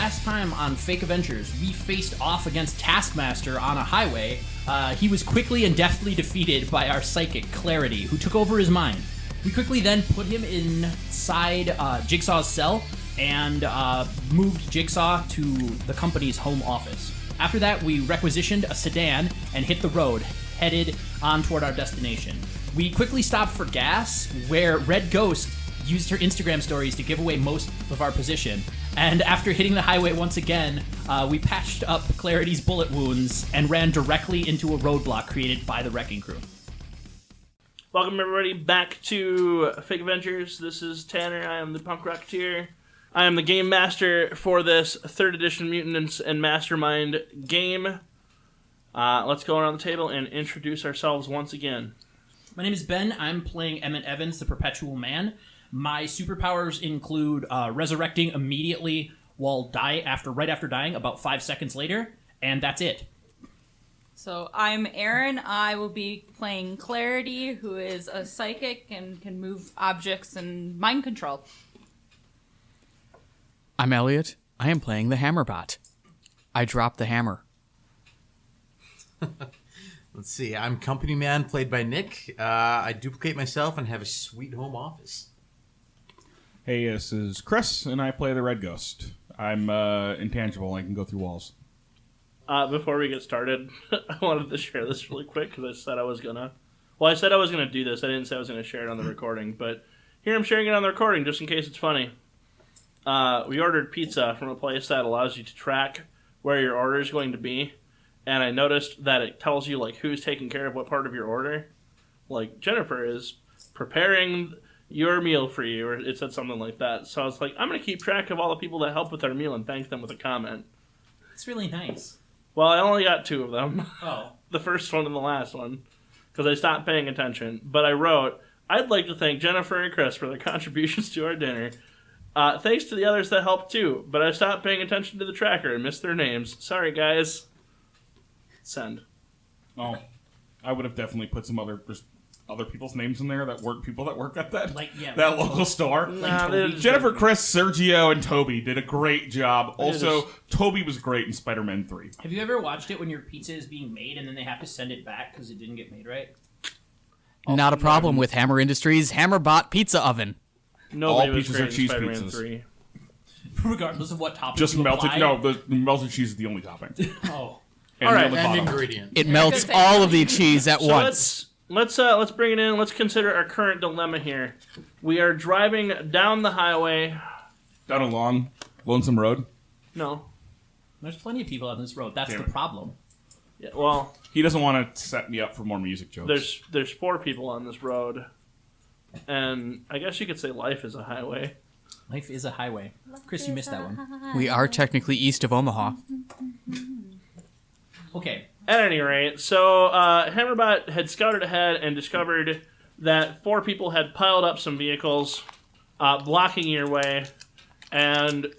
last time on Fake Avengers, we faced off against Taskmaster on a highway. He was quickly and deftly defeated by our psychic, Clarity, who took over his mind. We quickly then put him inside Jigsaw's cell and moved Jigsaw to the company's home office. After that, we requisitioned a sedan and hit the road, headed on toward our destination. We quickly stopped for gas, where Red Ghost used her Instagram stories to give away most of our position. And after hitting the highway once again, we patched up Clarity's bullet wounds and ran directly into a roadblock created by the Wrecking Crew. Welcome everybody back to Fake Avengers. This is Tanner. I am the Punk Rocketeer. I am the game master for this 3rd edition Mutants and Mastermind game. Let's go around the table and introduce ourselves once again. My name is Ben. I'm playing Emmett Evans, the Perpetual Man. My superpowers include resurrecting immediately right after dying, about 5 seconds later, and that's it. So I'm Erin. I will be playing Clarity, who is a psychic and can move objects and mind control. I'm Elliot. I am playing the Hammerbot. I drop the hammer. Let's see. I'm Company Man, played by Nick. I duplicate myself and have a sweet home office. Hey, this is Chris, and I play the Red Ghost. I'm intangible. I can go through walls. Before we get started, I wanted to share this really quick because I said I was gonna. Well, I said I was gonna do this. I didn't say I was gonna share it on the recording, but here I'm sharing it on the recording just in case it's funny. We ordered pizza from a place that allows you to track where your order is going to be, and I noticed that it tells you like who's taking care of what part of your order. Like Jennifer is preparing your meal for you, or it said something like that. So I was like, I'm going to keep track of all the people that help with our meal and thank them with a comment. It's really nice. Well, I only got 2 of them. Oh. The first one and the last one, because I stopped paying attention. But I wrote, I'd like to thank Jennifer and Chris for their contributions to our dinner. Thanks to the others that helped too, but I stopped paying attention to the tracker and missed their names. Sorry, guys. Send. Oh, I would have definitely put some other people's names in there that weren't people that work at that local store. Jennifer, Chris, Sergio, and Toby did a great job. Also, Toby was great in Spider-Man 3. Have you ever watched it when your pizza is being made and then they have to send it back because it didn't get made right? Not a problem with Hammer Industries' Hammerbot Pizza Oven. Nobody All was pizzas great are in cheese Spider-Man pizzas. 3. Regardless of what topping Just you melted. apply? No, the melted cheese is the only topping. Oh. And All right, the And bottom. ingredient. It melts all of the cheese at So once. let's bring it in. Let's consider our current dilemma here. We are driving down the highway. Down a long, lonesome road. No. There's plenty of people on this road. That's Damn the it. problem. Yeah, well, He doesn't want to set me up for more music jokes. there's 4 people on this road. And I guess you could say life is a highway. Life is a highway. Chris, you missed that one. We are technically east of Omaha. Okay. At any rate, so Hammerbot had scouted ahead and discovered that 4 people had piled up some vehicles, blocking your way. And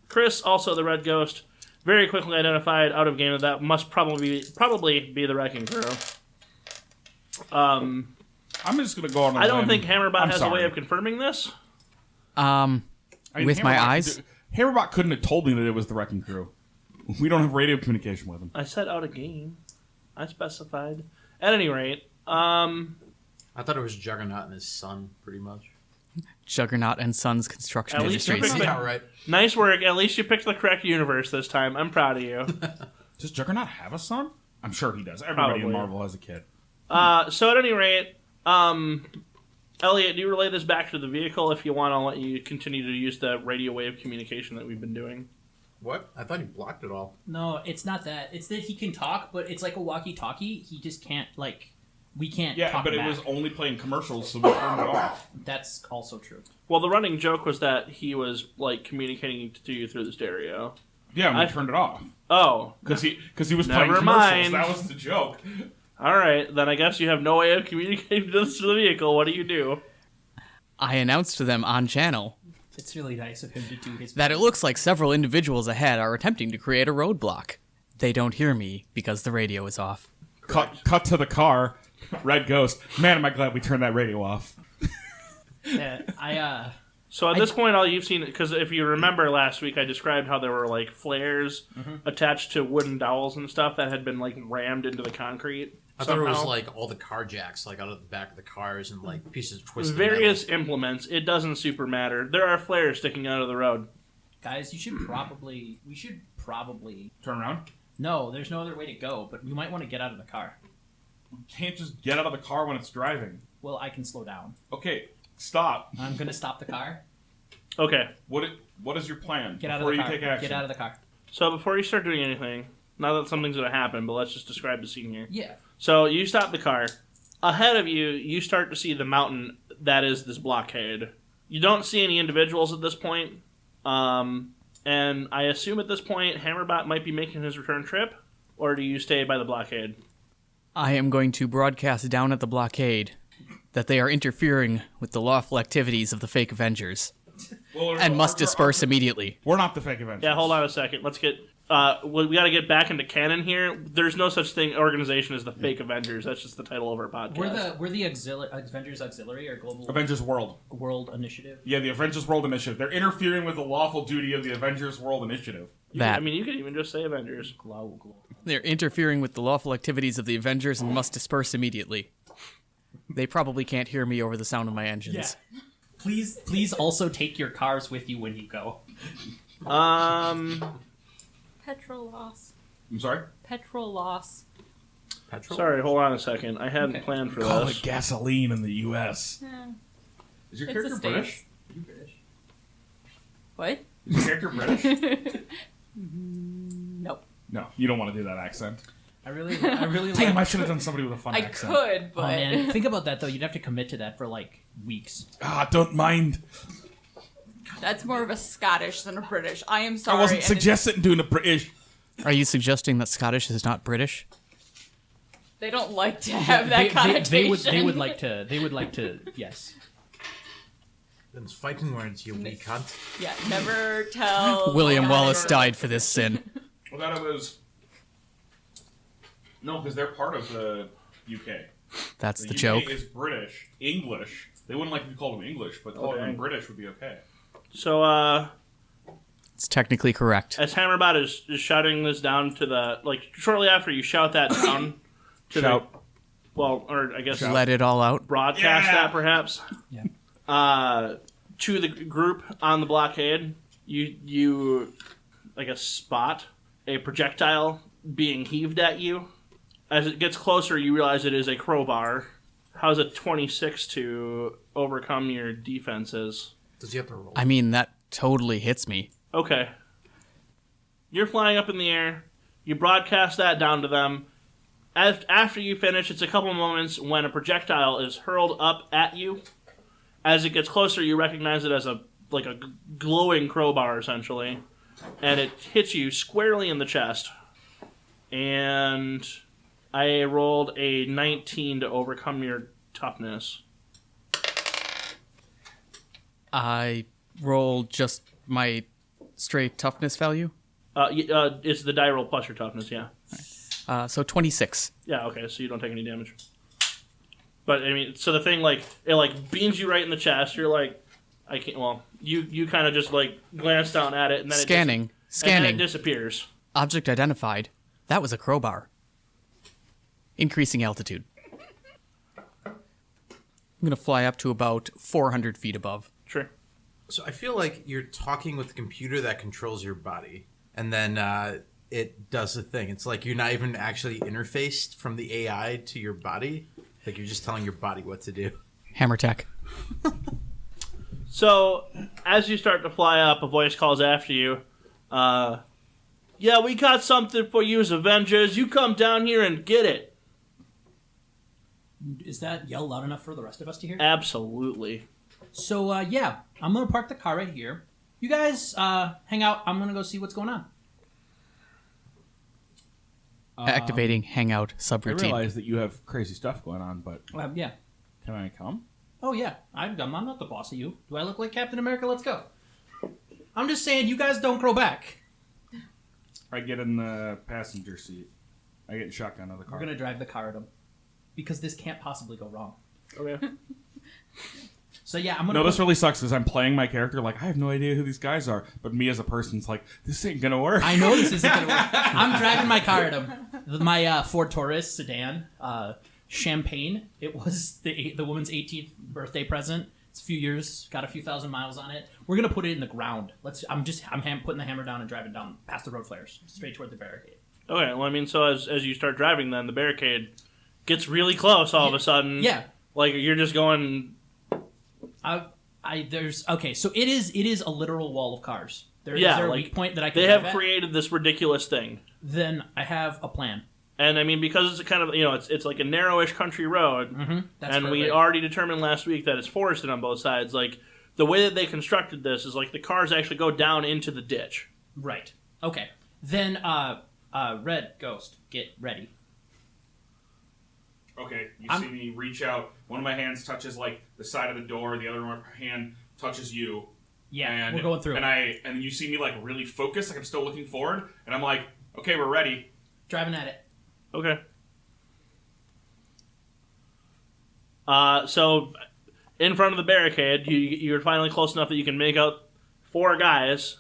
Chris, also the Red Ghost, very quickly identified out of game that must probably be the Wrecking Crew. I'm just going to go on a I don't limb. think Hammerbot I'm has sorry. a way of confirming this. I mean, With my Hammerbot- eyes? Hammerbot couldn't have told me that it was the Wrecking Crew. We don't have radio communication with him. I said out of game. I specified. At any rate, I thought it was Juggernaut and his son, pretty much. Juggernaut and Sons Construction At least you Industries. picked Yeah, right. nice work. At least you picked the correct universe this time. I'm proud of you. Does Juggernaut have a son? I'm sure he does. Everybody Probably. in Marvel has a kid. So at any rate, Elliot, do you relay this back to the vehicle? If you want, I'll let you continue to use the radio wave communication that we've been doing. What? I thought he blocked it all. No, it's not that. It's that he can talk, but it's like a walkie-talkie. He just can't, we can't Yeah, talk but back. it was only playing commercials, so we turned it off. That's also true. Well, the running joke was that he was, communicating to you through the stereo. Yeah, and we I- turned it off. Oh. Because he was Never playing commercials. mind. That was the joke. All right, then I guess you have no way of communicating this to the vehicle. What do you do? I announced to them on channel It's really nice of him to do his... that it looks like several individuals ahead are attempting to create a roadblock. They don't hear me because the radio is off. Cut to the car. Red Ghost. Man, am I glad we turned that radio off. Yeah, So at this point, all you've seen, because if you remember last week, I described how there were like flares attached to wooden dowels and stuff that had been like rammed into the concrete. I thought it was like all the car jacks, like out of the back of the cars and like pieces of twisted various metal. implements. It doesn't super matter. There are flares sticking out of the road. Guys, we should probably Turn around. No, there's no other way to go, but we might want to get out of the car. You can't just get out of the car when it's driving. Well, I can slow down. Okay, stop. I'm going to stop the car. Okay. What is your plan Get out of before the you car. take action? Get out of the car. So before you start doing anything, not that something's going to happen, but let's just describe the scene here. Yeah. So you stop the car. Ahead of you, you start to see the mountain that is this blockade. You don't see any individuals at this point. And I assume at this point, Hammerbot might be making his return trip, or do you stay by the blockade? I am going to broadcast down at the blockade that they are interfering with the lawful activities of the Fake Avengers and must disperse immediately. We're not the Fake Avengers. Yeah, hold on a second. Let's get... we got to get back into canon here. There's no such organization as the Fake Avengers. That's just the title of our podcast. We're the Avengers Auxiliary or Global Avengers World. World Initiative. Yeah, the Avengers World Initiative. They're interfering with the lawful duty of the Avengers World Initiative. You could even just say Avengers. They're interfering with the lawful activities of the Avengers and must disperse immediately. They probably can't hear me over the sound of my engines. Yeah. Please also take your cars with you when you go. Petrol loss. I'm sorry? Petrol loss. Petrol? Sorry, hold on a second. I hadn't planned for Call this. it gasoline in the U.S. Is your It's character the British? States. What? Is your character British? Nope. No, you don't want to do that accent. I really Damn, I should have done somebody with a fun I accent. could, but Oh man, think about that though. You'd have to commit to that for like weeks. Don't mind. that's more of a Scottish than a British. I am sorry. I wasn't and suggesting doing a British. Are you suggesting that Scottish is not British? They don't like to have that connotation. They would like to. Yes. Them's fighting words, you wee cunt. Yeah, never tell. William Wallace died for this sin. Well, that was... No, because they're part of the UK. That's the UK joke. is British. English. They wouldn't like if you called them English, but calling them British would be okay. So, It's technically correct. as Hammerbot is shouting this down to the... Like, shortly after you shout that down to Shout. the... Well, or I guess Let it all out. broadcast that, perhaps. Yeah. To the group on the blockade, you I guess, spot a projectile being heaved at you. As it gets closer, you realize it is a crowbar. How's a 26 to overcome your defenses? Does he have to roll? I mean, that totally hits me. Okay. You're flying up in the air. You broadcast that down to them. After you finish, it's a couple moments when a projectile is hurled up at you. As it gets closer, you recognize it as a glowing crowbar, essentially. And it hits you squarely in the chest. And I rolled a 19 to overcome your toughness. I rolled just my straight toughness value. It's the die roll plus your toughness, yeah. So 26. Yeah, okay, so you don't take any damage. But, I mean, so the thing, it beams you right in the chest. You're like, I can't, well, you kind of just, glance down at it, and then Scanning. And then Scanning. it disappears. Object identified. That was a crowbar. Increasing altitude. I'm going to fly up to about 400 feet above. Sure. So I feel like you're talking with the computer that controls your body, and then it does the thing. It's like you're not even actually interfaced from the AI to your body. Like you're just telling your body what to do. Hammer tech. So, as you start to fly up, a voice calls after you. Yeah, we got something for you as Avengers. You come down here and get it. Is that yell loud enough for the rest of us to hear? Absolutely. So, yeah, I'm going to park the car right here. You guys hang out. I'm going to go see what's going on. Activating hangout I subroutine. realize that you have crazy stuff going on, but Yeah. can I come? Oh, yeah. I'm not the boss of you. Do I look like Captain America? Let's go. I'm just saying, you guys don't grow back. I get in the passenger seat. I get shotgun out of the car. We're going to drive the car at him. Because this can't possibly go wrong. Okay. So yeah, I'm gonna. No, this really sucks because I'm playing my character like I have no idea who these guys are, but me as a person's like, this ain't gonna work. I know this isn't gonna work. I'm driving my car at him. My Ford Taurus sedan, champagne. It was the woman's 18th birthday present. It's a few years, got a few thousand miles on it. We're gonna put it in the ground. I'm putting the hammer down and driving down past the road flares, straight toward the barricade. Okay, well, I mean, so as you start driving, then the barricade gets really close all of a sudden. Yeah. Like you're just going. So it is a literal wall of cars. Is there a weak point that I can They drive have at? created this ridiculous thing. Then I have a plan. And I mean, because it's kind of, it's like a narrowish country road, and we already determined last week that it's forested on both sides. Like, the way that they constructed this is like the cars actually go down into the ditch. Right. Okay. Then, Red Ghost, get ready. Okay, see me reach out. One of my hands touches like the side of the door. The other hand touches you. Yeah, and, we're going through. And you see me like really focused, like I'm still looking forward, and I'm like, okay, we're ready. Driving at it. Okay. So in front of the barricade, you're finally close enough that you can make out 4 guys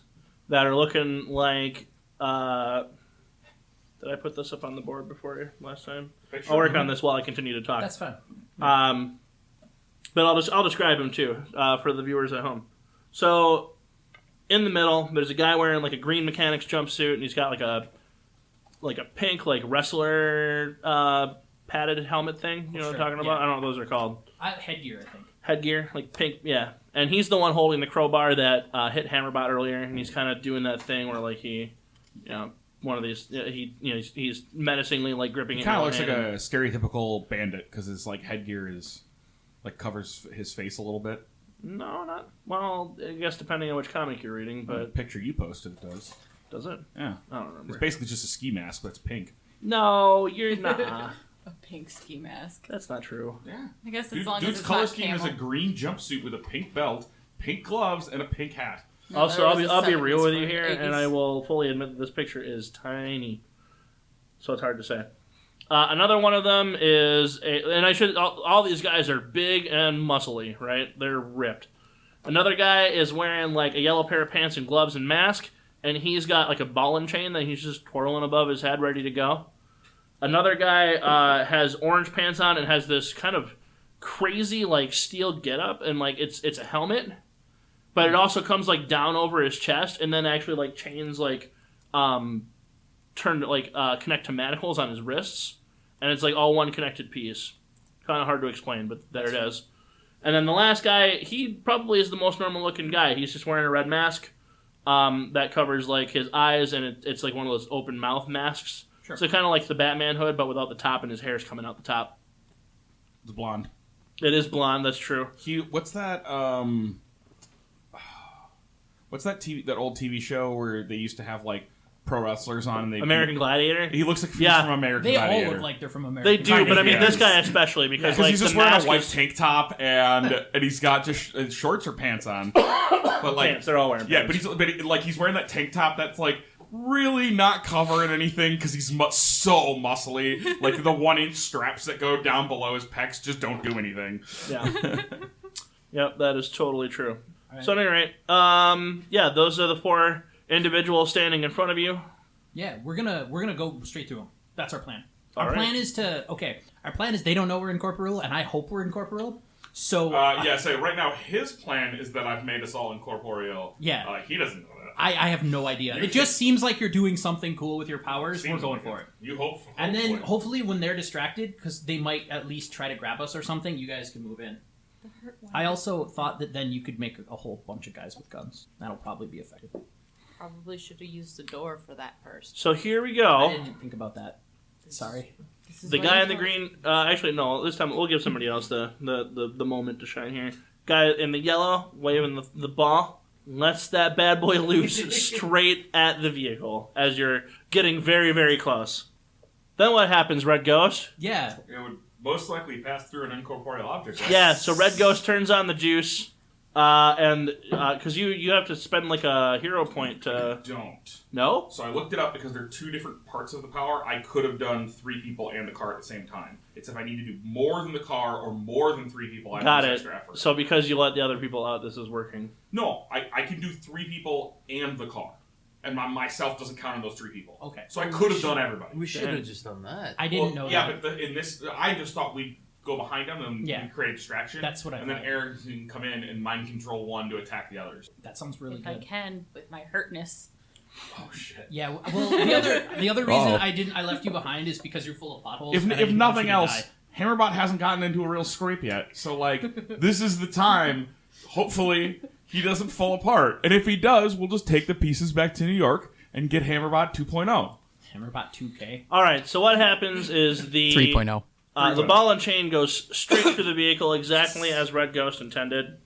that are looking like. Did I put this up on the board before last time? I'll work on this while I continue to talk. That's fine. But I'll describe him too for the viewers at home. So in the middle, there's a guy wearing like a green mechanic's jumpsuit, and he's got like a pink like wrestler padded helmet thing. You know what I'm talking about? I don't know what those are called. Headgear, I think. Headgear, like pink, yeah. And he's the one holding the crowbar that hit Hammerbot earlier, and he's kind of doing that thing where like he, one of these, he's menacingly like gripping it. Kind of looks like a stereotypical bandit because his like headgear is like covers his face a little bit. No, not well. I guess depending on which comic you're reading, but the picture you posted it does. Does it? Yeah, I don't remember. It's basically just a ski mask, but it's pink. No, you're not. A pink ski mask. That's not true. Yeah. I guess as long as Dude's it's color not scheme camel. is a green jumpsuit with a pink belt, pink gloves, and a pink hat. No, Also, there was I'll a be real 70s with you for here, 80s. and I will fully admit that this picture is tiny, so it's hard to say. Another one of them is all these guys are big and muscly, right? They're ripped. Another guy is wearing like a yellow pair of pants and gloves and mask, and he's got like a ball and chain that he's just twirling above his head, ready to go. Another guy has orange pants on and has this kind of crazy like steel getup, and like it's a helmet, but it also comes like down over his chest, and then actually like chains like connect to manacles on his wrists, and it's like all one connected piece. Kind of hard to explain, but there it is. And then the last guy, he probably is the most normal looking guy. He's just wearing a red mask that covers like his eyes, and it's like one of those open mouth masks. Sure. So kind of like the Batman hood, but without the top, and his hair's coming out the top. It's blonde. It is blonde. That's true. What's that? What's that that old TV show where they used to have like pro wrestlers on? And American Gladiator. He looks like he's from American They Gladiator. all look like they're from American They do, Gladiator. but I mean yeah. this guy especially because like he's just the wearing a mask white is- tank top and he's got just shorts or pants on. But like pants. They're all wearing yeah, pants. but he's wearing that tank top that's like really not covering anything because he's so muscly. Like the 1-inch straps that go down below his pecs just don't do anything. Yeah. Yep, that is totally true. All right. So at any rate, yeah, those are the 4 individuals standing in front of you. Yeah, we're gonna go straight through them. That's our plan. All Our right. plan is they don't know we're incorporeal, and I hope we're incorporeal. So So right now his plan is that I've made us all incorporeal. Yeah. He doesn't know that. I have no idea. It just seems like you're doing something cool with your powers. We're going for it. You hope. And then hopefully when they're distracted, because they might at least try to grab us or something, you guys can move in. I also thought that then you could make a whole bunch of guys with guns. That'll probably be effective. Probably should have used the door for that first. So here we I go. didn't think about that. Sorry. This is The where guy you in the are. green. Actually, no. This time we'll give somebody else the moment to shine here. Guy in the yellow waving the ball lets that bad boy loose straight at the vehicle as you're getting very, very close. Then what happens, Red Ghost? Yeah. It would most likely pass through an incorporeal object. Right? Yeah, so Red Ghost turns on the juice, And because you have to spend like a hero point to... Don't. No? So I looked it up because there are 2 different parts of the power. I could have done 3 people and the car at the same time. It's if I need to do more than the car or more than 3 people, I Got have it. extra effort. So because you let the other people out, this is working. No, I can do 3 people and the car. And myself doesn't count on those 3 people. Okay. So I could have done everybody. We should have just done that. I didn't know yeah, that. but in this, I just thought we'd go behind them and we'd create a distraction. That's what I And thought. then Aaron can come in and mind control one to attack the others. That sounds really If good. I can, with my hurtness. Oh, shit. Yeah, well, the other reason I left you behind is because you're full of potholes. If and I didn't nothing want you to else, die. Hammerbot hasn't gotten into a real scrape yet. So, like, this is the time. Hopefully, he doesn't fall apart. And if he does, we'll just take the pieces back to New York and get Hammerbot 2.0. Hammerbot 2K. All right, so what happens is the... 3.0. The ball and chain goes straight through the vehicle exactly as Red Ghost intended.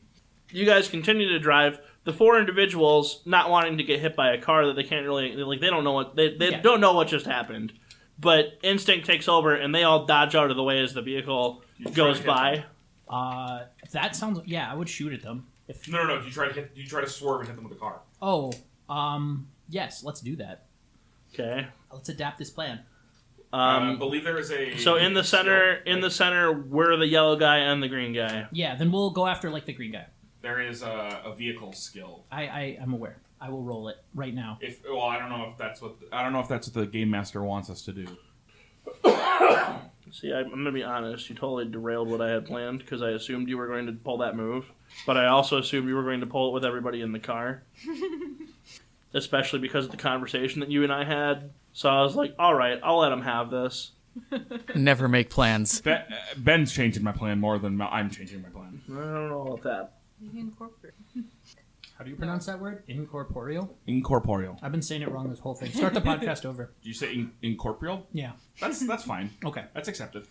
You guys continue to drive. The 4 individuals not wanting to get hit by a car that they can't really... Like, they don't know what... They don't know what just happened. But instinct takes over, and they all dodge out of the way as the vehicle goes by. That sounds... Yeah, I would shoot at them. No. You try to swerve and hit them with the car. Oh, yes, let's do that. Okay. Let's adapt this plan. I believe there is a... So in the center, we're the yellow guy and the green guy. Yeah, then we'll go after, like, the green guy. There is a vehicle skill. I'm aware. I will roll it right now. I don't know if that's what the game master wants us to do. See, I'm going to be honest. You totally derailed what I had planned because I assumed you were going to pull that move. But I also assumed you were going to pull it with everybody in the car. Especially because of the conversation that you and I had. So I was like, all right, I'll let him have this. Never make plans. Ben's changing my plan more than I'm changing my plan. I don't know about that. Incorporate. How do you pronounce that word? Incorporeal? Incorporeal. I've been saying it wrong this whole thing. Start the podcast over. Did you say incorporeal? Yeah. That's fine. Okay. That's accepted.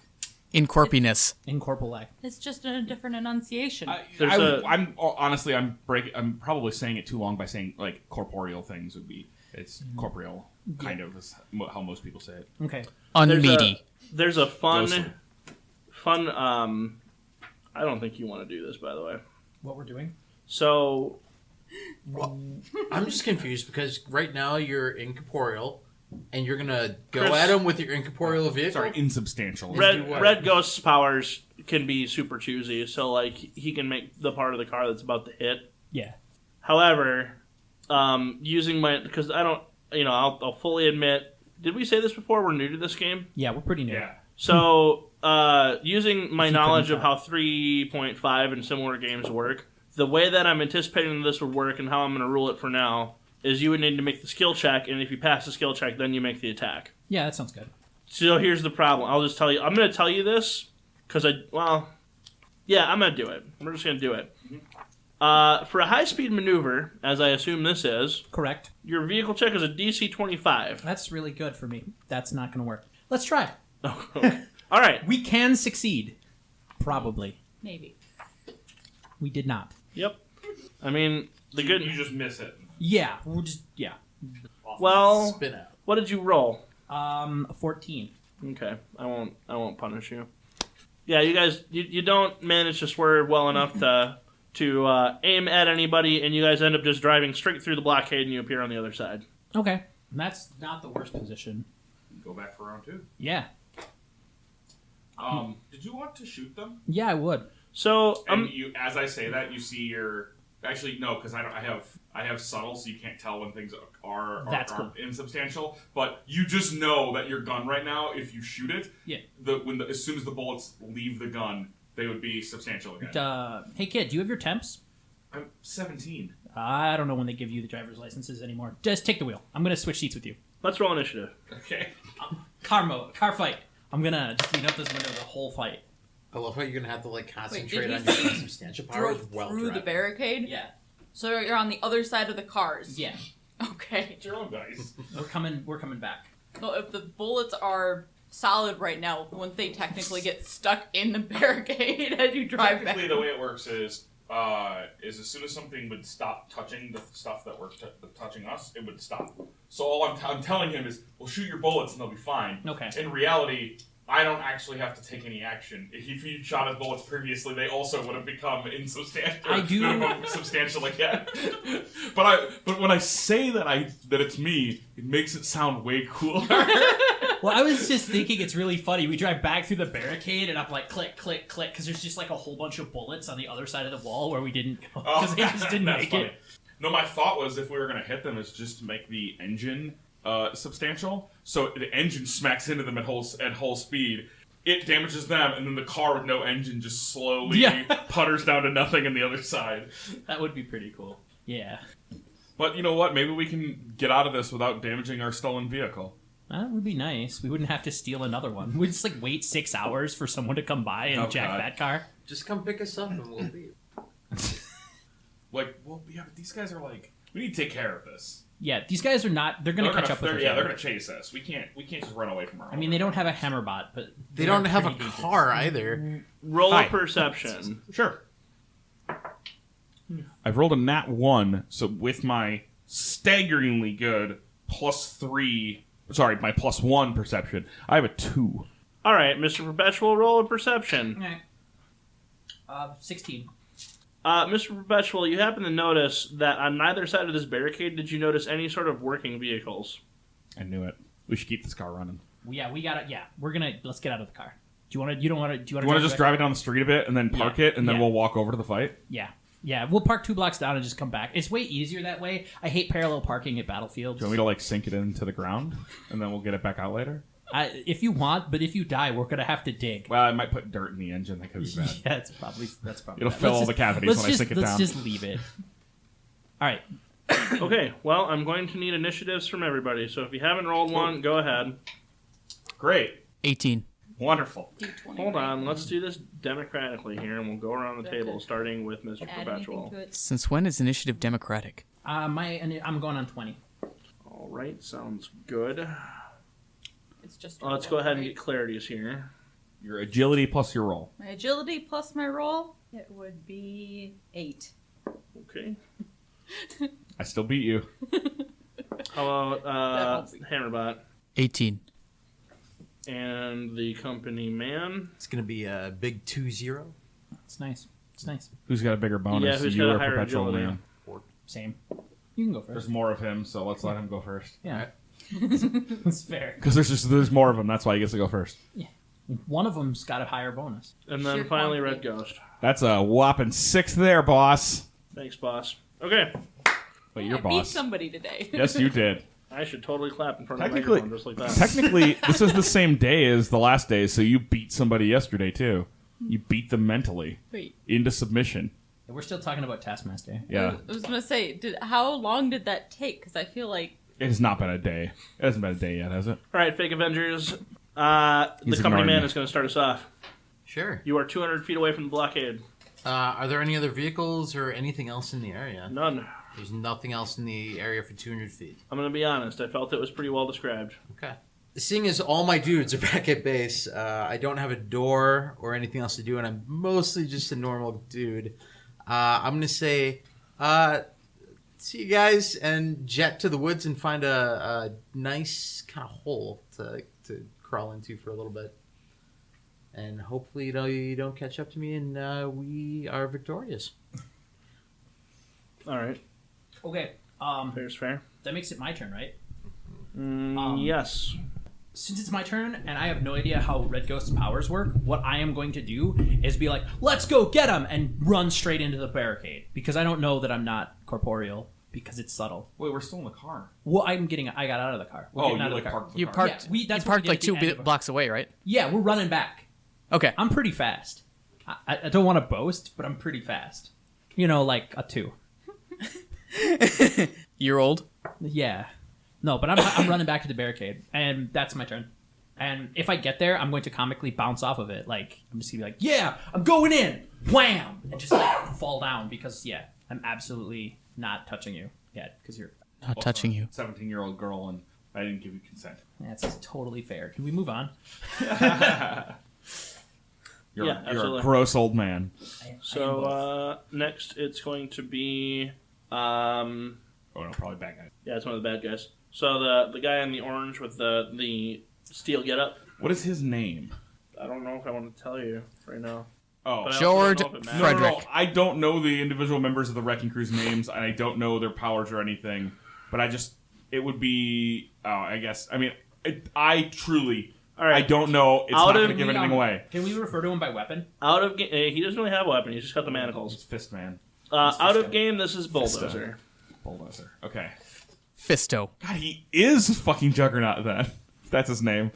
Incorpiness. Incorpore. It's just a different enunciation. I'm probably saying it too long by saying like corporeal things would be. It's corporeal, kind of is how most people say it. Okay. Unmeaty. There's a fun. Ghostly. I don't think you want to do this, by the way. What we're doing? So, Well, I'm just confused because right now you're incorporeal, and you're gonna go Chris- at him with your incorporeal vehicle. Sorry, insubstantial. Red Ghost's powers can be super choosy. So, like, he can make the part of the car that's about to hit. Yeah. However, using my because I don't, I'll fully admit. Did we say this before? We're new to this game. Yeah, we're pretty new. Yeah. So, using my If you knowledge couldn't of how 3.5 and similar games work, the way that I'm anticipating this would work and how I'm going to rule it for now is you would need to make the skill check, and if you pass the skill check, then you make the attack. Yeah, that sounds good. So here's the problem. I'll just tell you. I'm going to tell you this because I'm going to do it. We're just going to do it. For a high-speed maneuver, as I assume this is, Correct. your vehicle check is a DC 25. That's really good for me. That's not going to work. Let's try. Oh, okay. All right. We can succeed. Probably. Maybe. We did not. Yep. I mean, the good. You just miss it. Yeah. We'll just, yeah. Well, Spin out. what did you roll? 14. Okay, I won't punish you. Yeah, you guys, you don't manage to swerve well enough to aim at anybody, and you guys end up just driving straight through the blockade, and you appear on the other side. Okay. That's not the worst position. Go back for round 2. Yeah. Did you want to shoot them? Yeah, I would. So, And you, as I say that, you see your. Actually, no, because I have subtle, so you can't tell when things are cool. insubstantial. But you just know that your gun right now, if you shoot it, Yeah. As soon as the bullets leave the gun, they would be substantial again. Hey, kid, do you have your temps? I'm 17. I don't know when they give you the driver's licenses anymore. Just take the wheel. I'm going to switch seats with you. let's roll initiative. Okay. Car fight. I'm going to just lean up this window the whole fight. I love how you're gonna have to like concentrate did on he your say substantial powers Drove while through the driving. barricade? Yeah. So you're on the other side of the cars? Yeah. Okay. It's your own dice. We're coming back. Well, if the bullets are solid right now, wouldn't they technically get stuck in the barricade as you drive back? Technically, the way it works is as soon as something would stop touching the stuff that were touching us, it would stop. So all I'm telling him is, well, shoot your bullets and they'll be fine. Okay. In reality, I don't actually have to take any action. If you shot his bullets previously, they also would have become insubstantial. I do substantial again. But when I say that it's me, it makes it sound way cooler. Well, I was just thinking it's really funny. We drive back through the barricade, and I'm like, click, click, click, because there's just like a whole bunch of bullets on the other side of the wall where we didn't go, because they just didn't make funny. it. No, my thought was if we were going to hit them, is just to make the engine substantial. So the engine smacks into them at whole speed. It damages them, and then the car with no engine just slowly putters down to nothing on the other side. That would be pretty cool. Yeah. But you know what? Maybe we can get out of this without damaging our stolen vehicle. That would be nice. We wouldn't have to steal another one. We'd just like wait 6 hours for someone to come by and jack that car. Just come pick us up and we'll leave. But these guys are like, we need to take care of this. Yeah, these guys are not. They're going to catch up with us. Yeah, they're going to chase us. We can't just run away from our. I mean, they don't have a hammer bot, but they don't have a car either. Roll a perception. Sure. I've rolled a nat 1, so with my staggeringly good my +1 perception, I have a 2. All right, Mr. Perpetual, roll a perception. 16. Mr. Perpetual, you happen to notice that on neither side of this barricade did you notice any sort of working vehicles. I knew it. We should keep this car running. Yeah, we got it. Yeah, let's get out of the car. Do you want to? Do you want to just drive it down the street a bit and then park it, and then we'll walk over to the fight? Yeah, we'll park 2 blocks down and just come back. It's way easier that way. I hate parallel parking at battlefields. Do you want me to like sink it into the ground and then we'll get it back out later? If you want, but if you die, we're gonna have to dig. Well, I might put dirt in the engine. That could be bad. Yeah, that's probably It'll fill all the cavities when I sink it down. Let's just leave it. All right. Okay, well, I'm going to need initiatives from everybody, so if you haven't rolled one, go ahead. Great. 18. Wonderful. Hold on, let's do this democratically here, and we'll go around the table, starting with Mr. Perpetual. Since when is initiative democratic? I'm going on 20. All right, sounds good. It's just. Let's go ahead and get clarities here. Your agility plus your roll. My agility plus my roll, it would be 8. Okay. I still beat you. How about Hammerbot? 18. And the company man? It's going to be a big 2-0. It's nice. It's nice. Who's got a bigger bonus? Yeah, who's you got a or higher Perpetual agility? Man? Same. You can go first. There's more of him, so let's let him go first. Yeah. That's fair. Because there's more of him. That's why he gets to go first. Yeah. One of them's got a higher bonus. And then finally Red Ghost. That's a whopping 6 there, boss. Thanks, boss. Okay. Wait, you're I boss. beat somebody today. Yes, you did. I should totally clap in front of the microphone just like that. Technically, this is the same day as the last day, so you beat somebody yesterday, too. You beat them mentally. Wait. Into submission. We're still talking about Taskmaster. Yeah. I was going to say, how long did that take? Because I feel like... It has not been a day. It hasn't been a day yet, has it? All right, Fake Avengers. The company man is going to start us off. Sure. You are 200 feet away from the blockade. Are there any other vehicles or anything else in the area? None. There's nothing else in the area for 200 feet. I'm going to be honest. I felt it was pretty well described. Okay. Seeing as all my dudes are back at base, I don't have a door or anything else to do, and I'm mostly just a normal dude. I'm going to say, see you guys, and jet to the woods and find a nice kind of hole to crawl into for a little bit. And hopefully you don't catch up to me, and we are victorious. All right. Okay. Fair's fair. That makes it my turn, right? Yes. Since it's my turn and I have no idea how Red Ghost's powers work, what I am going to do is be like, let's go get him, and run straight into the barricade. Because I don't know that I'm not corporeal, because it's subtle. Wait, we're still in the car. Well, I got out of the car. We're getting out of the car. parked the You car. parked, Yeah, that's you what parked we like did at the 2 end of blocks away, right? Yeah, we're running back. Okay. I'm pretty fast. I don't want to boast, but I'm pretty fast. You know, like a 2. Year old? Yeah. No, but I'm running back to the barricade, and that's my turn. And if I get there, I'm going to comically bounce off of it. Like, I'm just going to be like, yeah, I'm going in! Wham! And just like fall down because, yeah, I'm absolutely not touching you yet because you're... Not touching you. 17-year-old girl, and I didn't give you consent. That's totally fair. Can we move on? You're absolutely. a gross old man. So next it's going to be... Oh, no, probably bad guy. Yeah, it's one of the bad guys. So the guy in the orange with the steel getup. What is his name? I don't know if I want to tell you right now. Oh, But I also George don't know if it matters. Frederick. No, I don't know the individual members of the Wrecking Crew's names, and I don't know their powers or anything. But it would be. Oh, I guess. I mean, I truly. All right. I don't know. It's not going to give anything away. Can we refer to him by weapon? Out of game, he doesn't really have a weapon. He's just got the manacles. It's Fist Man. Out of game, this is Bulldozer. Bulldozer. Okay. Fisto. God, he is fucking Juggernaut then. If that's his name.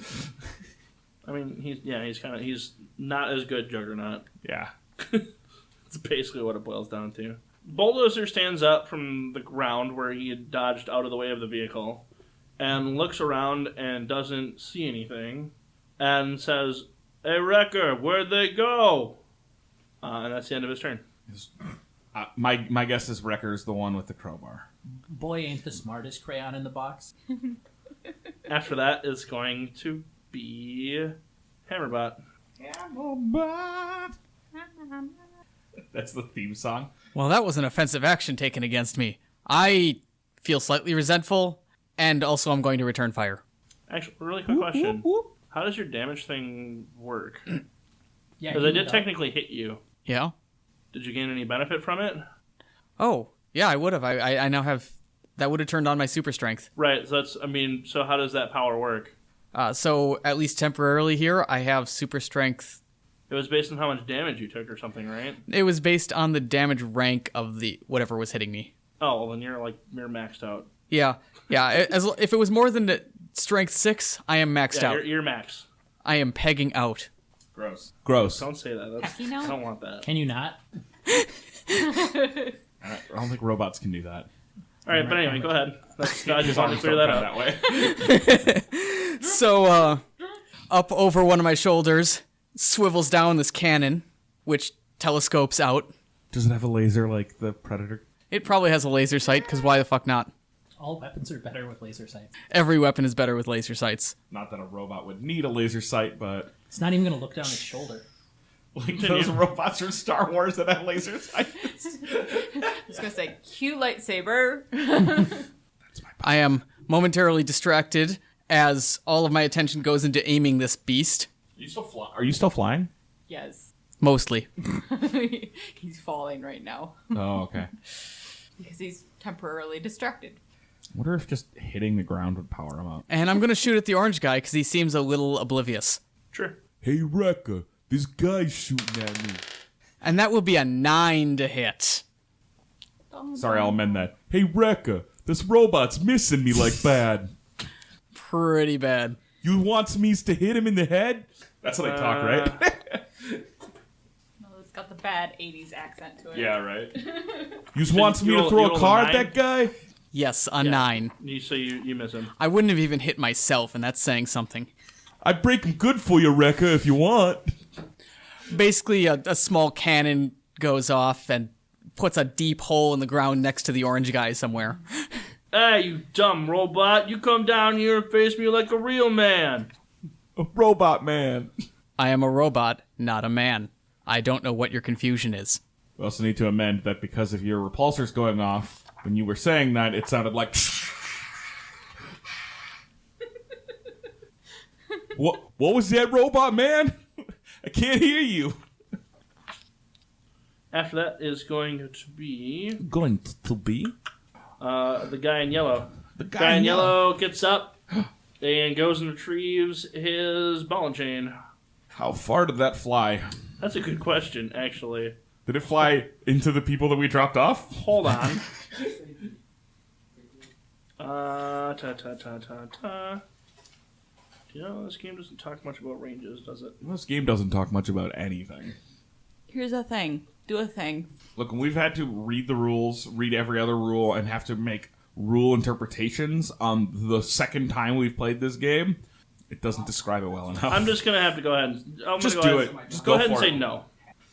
I mean, he's not as good Juggernaut. Yeah. It's basically what it boils down to. Bulldozer stands up from the ground where he had dodged out of the way of the vehicle and looks around and doesn't see anything and says, "Hey, Wrecker, where'd they go?" And that's the end of his turn. My guess is Wrecker's the one with the crowbar. Boy, ain't the smartest crayon in the box. After that is going to be Hammerbot. That's the theme song. Well, that was an offensive action taken against me. I feel slightly resentful, and also I'm going to return fire. Actually, really quick question. How does your damage thing work? Yeah, Because I did technically hit you. Yeah? Did you gain any benefit from it? Oh, yeah, I would have. I now have... That would have turned on my super strength. Right, so so how does that power work? So, at least temporarily here, I have super strength. It was based on how much damage you took or something, right? It was based on the damage rank of the whatever was hitting me. Oh, well then you're maxed out. Yeah. If it was more than strength 6, I am maxed out. You're max. I am pegging out. Gross. Don't say that. Hecky now? I don't want that. Can you not? I don't think robots can do that. All right, but anyway, go ahead. I just wanted to clear that up. That way. So, up over one of my shoulders, swivels down this cannon, which telescopes out. Does it have a laser like the Predator? It probably has a laser sight, because why the fuck not? All weapons are better with laser sights. Every weapon is better with laser sights. Not that a robot would need a laser sight, but... It's not even going to look down its shoulder. Like those robots from Star Wars that have laser sights. I was going to say, cue lightsaber. I am momentarily distracted as all of my attention goes into aiming this beast. Are you still flying? Yes. Mostly. He's falling right now Oh, okay. because he's temporarily distracted. I wonder if just hitting the ground would power him up. And I'm going to shoot at the orange guy because he seems a little oblivious. Sure. Hey, Wrecker, this guy's shooting at me. And that will be a 9 to hit. Sorry, I'll amend that. Hey, Wrecker, this robot's missing me like bad. Pretty bad. You wants me to hit him in the head? That's how they talk, right? No, it's got the bad 80s accent to it. Yeah, right. You wants me to throw a car at that guy? Yes, a 9. So you miss him. I wouldn't have even hit myself, and that's saying something. I break him good for you, Wrecker, if you want. Basically, a small cannon goes off and puts a deep hole in the ground next to the orange guy somewhere. Hey, you dumb robot. You come down here and face me like a real man. A robot man. I am a robot, not a man. I don't know what your confusion is. We also need to amend that because of your repulsors going off, when you were saying that, it sounded like... What was that, robot man? I can't hear you. After that is going to be The the guy in yellow. The Guy in yellow gets up and goes and retrieves his ball and chain. How far did that fly? That's a good question, actually. Did it fly into the people that we dropped off? Hold on. Ta. You know, this game doesn't talk much about ranges, does it? This game doesn't talk much about anything. Here's a thing. Do a thing. Look, when we've had to read the rules, read every other rule, and have to make rule interpretations on the second time we've played this game, it doesn't describe it well enough. I'm just going to have to go ahead and... Just do it. Just go ahead and say no.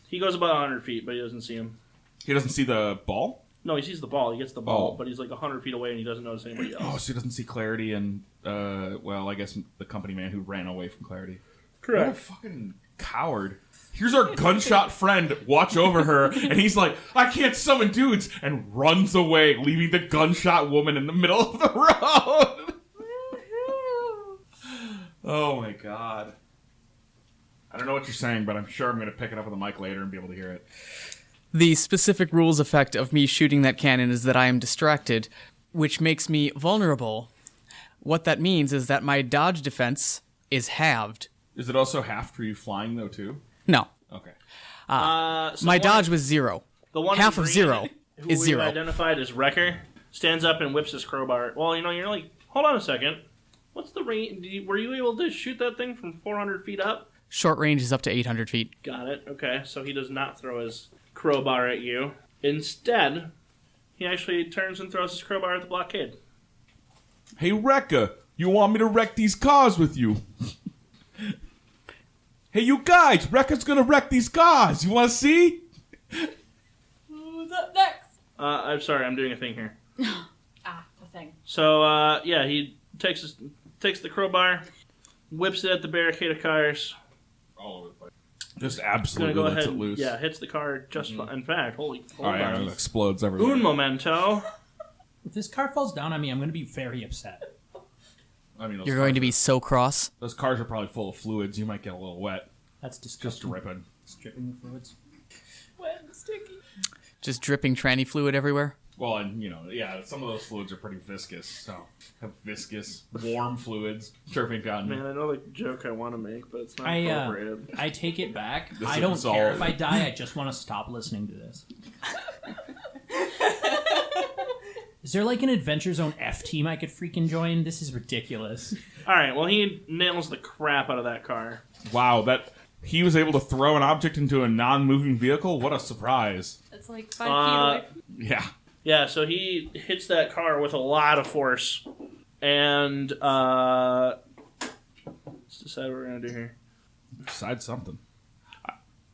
He goes about 100 feet, but he doesn't see him. He doesn't see the ball? No, he sees the ball. He gets the ball, Oh. but he's like 100 feet away and he doesn't notice anybody else. Oh, so he doesn't see Clarity and, I guess the company man who ran away from Clarity. Correct. What a fucking coward. Here's our gunshot friend, watch over her, and he's like, I can't summon dudes, and runs away, leaving the gunshot woman in the middle of the road. Oh my god. I don't know what you're saying, but I'm sure I'm going to pick it up on the mic later and be able to hear it. The specific rules effect of me shooting that cannon is that I am distracted, which makes me vulnerable. What that means is that my dodge defense is halved. Is it also half for you flying, though, too? No. Okay. My dodge was 0. The one Half in of green 0 who is we 0. identified as Wrecker stands up and whips his crowbar. Well, you're like, hold on a second. What's the range? Were you able to shoot that thing from 400 feet up? Short range is up to 800 feet. Got it. Okay, so he does not throw his crowbar at you. Instead, he actually turns and throws his crowbar at the blockade. Hey, Wrecker, you want me to wreck these cars with you? Hey, you guys, Wrecker's gonna wreck these cars. You want to see? Who's up next? I'm sorry, I'm doing a thing here. The thing. So, he takes the crowbar, whips it at the barricade of cars. All over the place. Just Gonna absolutely go lets ahead it and, loose. hits the car just fine. In fact, hold Oh, yeah, on. it explodes everywhere. Un momento. If this car falls down on me, I'm going to be very upset. I mean, You're going to be so cross. Those cars are probably full of fluids. You might get a little wet. That's Just disgusting. dripping. Stripping the fluids. Wet and sticky. Just dripping tranny fluid everywhere. Well, and, some of those fluids are pretty viscous. So, have viscous, warm fluids dripping down. Man, I know the joke I want to make, but it's not I appropriate. I take it back. This I don't is care all- if I die. I just want to stop listening to this. Is there like an Adventure Zone F team I could freaking join? This is ridiculous. All right, well, he nails the crap out of that car. Wow, he was able to throw an object into a non-moving vehicle? What a surprise. It's like 5 feet away. Yeah. Yeah, so he hits that car with a lot of force. And, let's decide what we're going to do here. Decide something.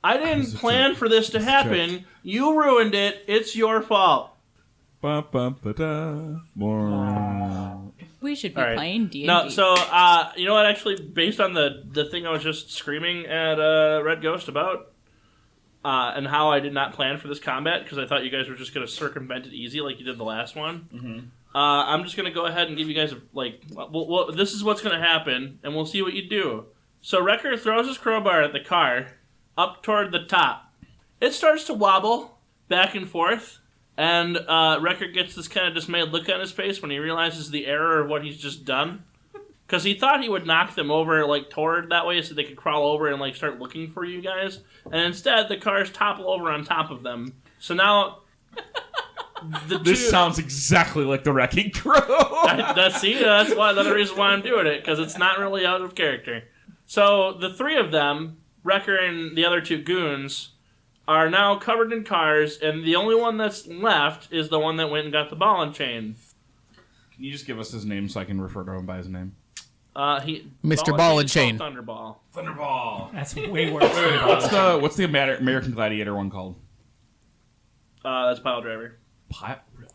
I didn't plan for this to happen. You ruined it. It's your fault. Ba-ba-ba-da. We should be All right. playing D&D. No, so, you know what, actually, based on the thing I was just screaming at Red Ghost about, and how I did not plan for this combat, because I thought you guys were just going to circumvent it easy like you did the last one, I'm just going to go ahead and give you guys, this is what's going to happen, and we'll see what you do. So Wrecker throws his crowbar at the car, up toward the top. It starts to wobble back and forth, and Wrecker gets this kind of dismayed look on his face when he realizes the error of what he's just done. Because he thought he would knock them over, toward that way so they could crawl over and, start looking for you guys. And instead, the cars topple over on top of them. So now... This sounds exactly like the Wrecking Crew. That's another reason why I'm doing it, because it's not really out of character. So the three of them, Wrecker and the other two goons, are now covered in cars, and the only one that's left is the one that went and got the ball and chain. Can you just give us his name so I can refer to him by his name? Mr. Ball and Chain. Thunderball. Thunderball. That's way worse. What's the American Gladiator one called? That's Pile Driver.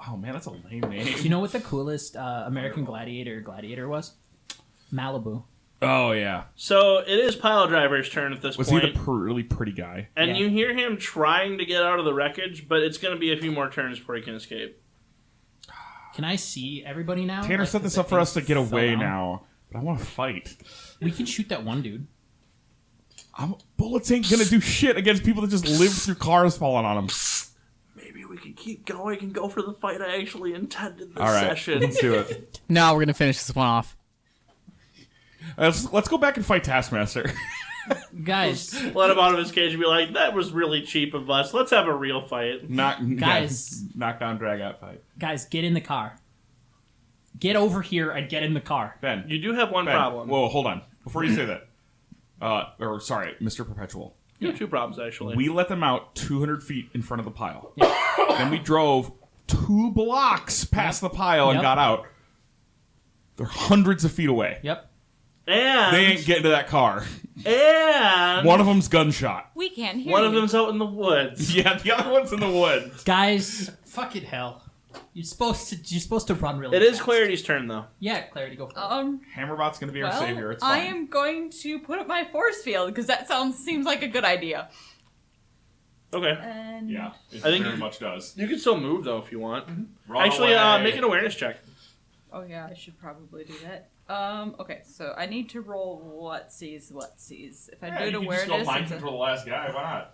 Oh man, that's a lame name. Do you know what the coolest American Gladiator was? Malibu. Oh yeah. So it is Pile Driver's turn at this Was point. he the really pretty guy? And Yeah. you hear him trying to get out of the wreckage, but it's going to be a few more turns before he can escape. Can I see everybody now? Tanner set this up for us to get away now, but I want to fight. We can shoot that one dude. Bullets ain't gonna do shit against people that just live through cars falling on them. Maybe we can keep going and go for the fight I actually intended this All right, session. let's do it. Now we're going to finish this one off. Let's go back and fight Taskmaster. Guys, Let him out of his cage and be like, that was really cheap of us. Let's have a real fight. Guys. knockdown, drag out fight. guys, get in the car. Get over here and get in the car. Ben, You do have one Ben, problem. Whoa, hold on. Before you say that, sorry, Mr. Perpetual. You have two problems, actually. We let them out 200 feet in front of the pile. Then we drove 2 blocks past the pile and Yep. got out. They're hundreds of feet away. Yep. and They ain't getting to that car. and One of them's gunshot. We can't hear one you. of them's out in the woods. Yeah, the other one's in the woods. Guys, fucking hell. You're supposed to run really It is fast. Clarity's turn, though. Yeah, Clarity, go for it. Hammerbot's gonna be our Well, savior. It's I fine. am going to put up my force field because that seems like a good idea. Okay. And Yeah, it I think very you- much does. You can still move, though, if you want. Run Actually, away. make an awareness check. oh yeah, I should probably do that. Okay, so I need to roll what sees. If I do it you awareness, can just go mind control the last guy. Why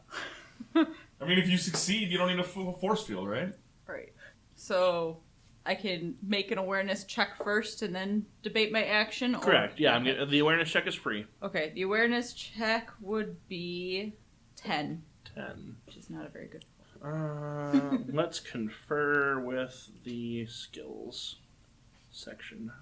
not? I mean, if you succeed, you don't need a force field, right? Right. So I can make an awareness check first and then debate my action? Correct. Yeah, the awareness check is free. Okay, the awareness check would be 10. 10. Which is not a very good Let's confer with the skills section.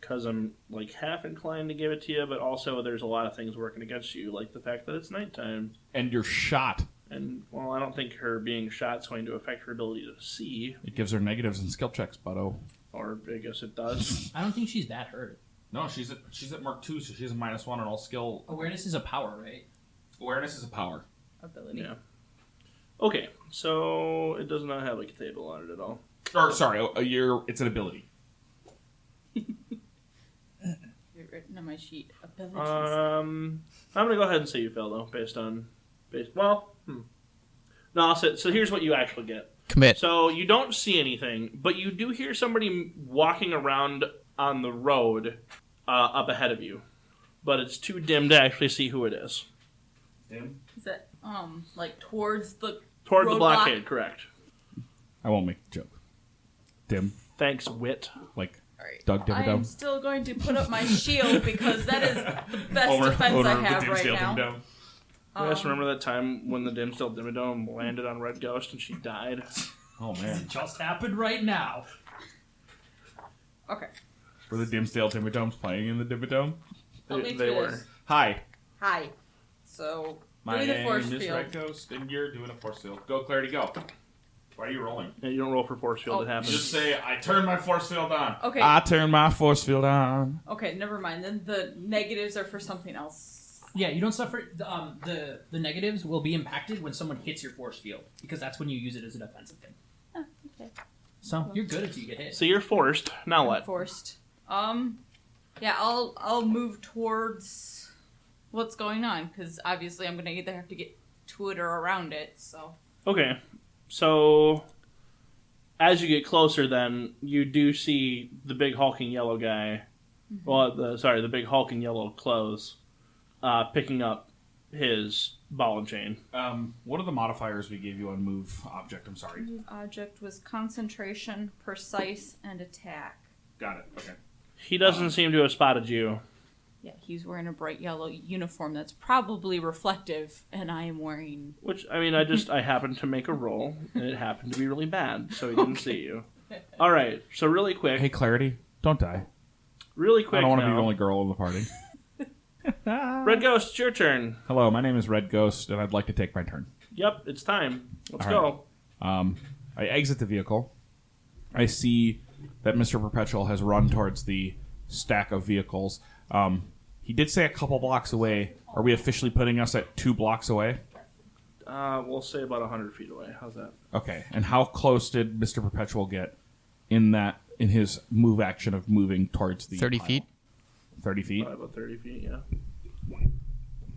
Because I'm like half inclined to give it to you, but also there's a lot of things working against you, like the fact that it's nighttime. And you're shot. And, well, I don't think her being shot is going to affect her ability to see. It gives her negatives in skill checks, Butto. Or I guess it does. I don't think she's that hurt. No, she's at Mark 2, so she's a -1 on all skill. Awareness is a power, right? Awareness is a power. ability. Yeah. Okay, so it does not have like a table on it at all. Or, sorry, it's an ability. You've written on my sheet. Abilities. I'm gonna go ahead and say you fail though, No, I'll say. So here's what you actually get. Commit. So you don't see anything, but you do hear somebody walking around on the road up ahead of you, but it's too dim to actually see who it is. Dim? Is that like towards the blockade? Correct. I won't make the joke. Dim. Thanks, wit. Like Right. Doug I am Dimmadome. still going to put up my shield because that is the best defense I have right now. Dimmadome. You guys remember that time when the Dimsdale Dimmadome landed on Red Ghost and she died? Oh, man. It just happened right now. Okay. Were the Dimsdale Dimmadomes playing in the Dimmadome? Help me They through were. this. Hi. Hi. So, My doing the name force is field. Red Ghost, and you're doing a force field. Go, Clarity, go. Why are you rolling? Yeah, you don't roll for force field. Oh. It happens. Just say, I turn my force field on. Okay. I turn my force field on. Okay, never mind. Then the negatives are for something else. Yeah, you don't suffer. The negatives will be impacted when someone hits your force field because that's when you use it as a defensive thing. Oh, okay. So you're good until you get hit. So you're forced. Now what? Forced. Yeah, I'll move towards what's going on because obviously I'm gonna either have to get to it or around it. So. Okay. So as you get closer, then you do see the big hulking yellow guy. Mm-hmm. Well, the big hulking yellow clothes, picking up his ball and chain. What are the modifiers we gave you on move object? I'm sorry. Move object was concentration, precise, and attack. Got it. Okay. He doesn't seem to have spotted you. Yeah, he's wearing a bright yellow uniform that's probably reflective, and I am wearing... Which, I mean, I happened to make a roll, and it happened to be really bad, so he didn't see you. All right, so really quick. Hey, Clarity, don't die. Really quick I don't want to be now. the only girl in the party. Red Ghost, it's your turn. Hello, my name is Red Ghost, and I'd like to take my turn. Yep, it's time. Let's All go. I exit the vehicle. I see that Mr. Perpetual has run towards the stack of vehicles. He did say a couple blocks away. Are we officially putting us at 2 blocks away? We'll say about 100 feet away. How's that? Okay. And how close did Mr. Perpetual get in his move action of moving towards the 30 pile? feet. 30 feet? Probably about 30 feet, yeah.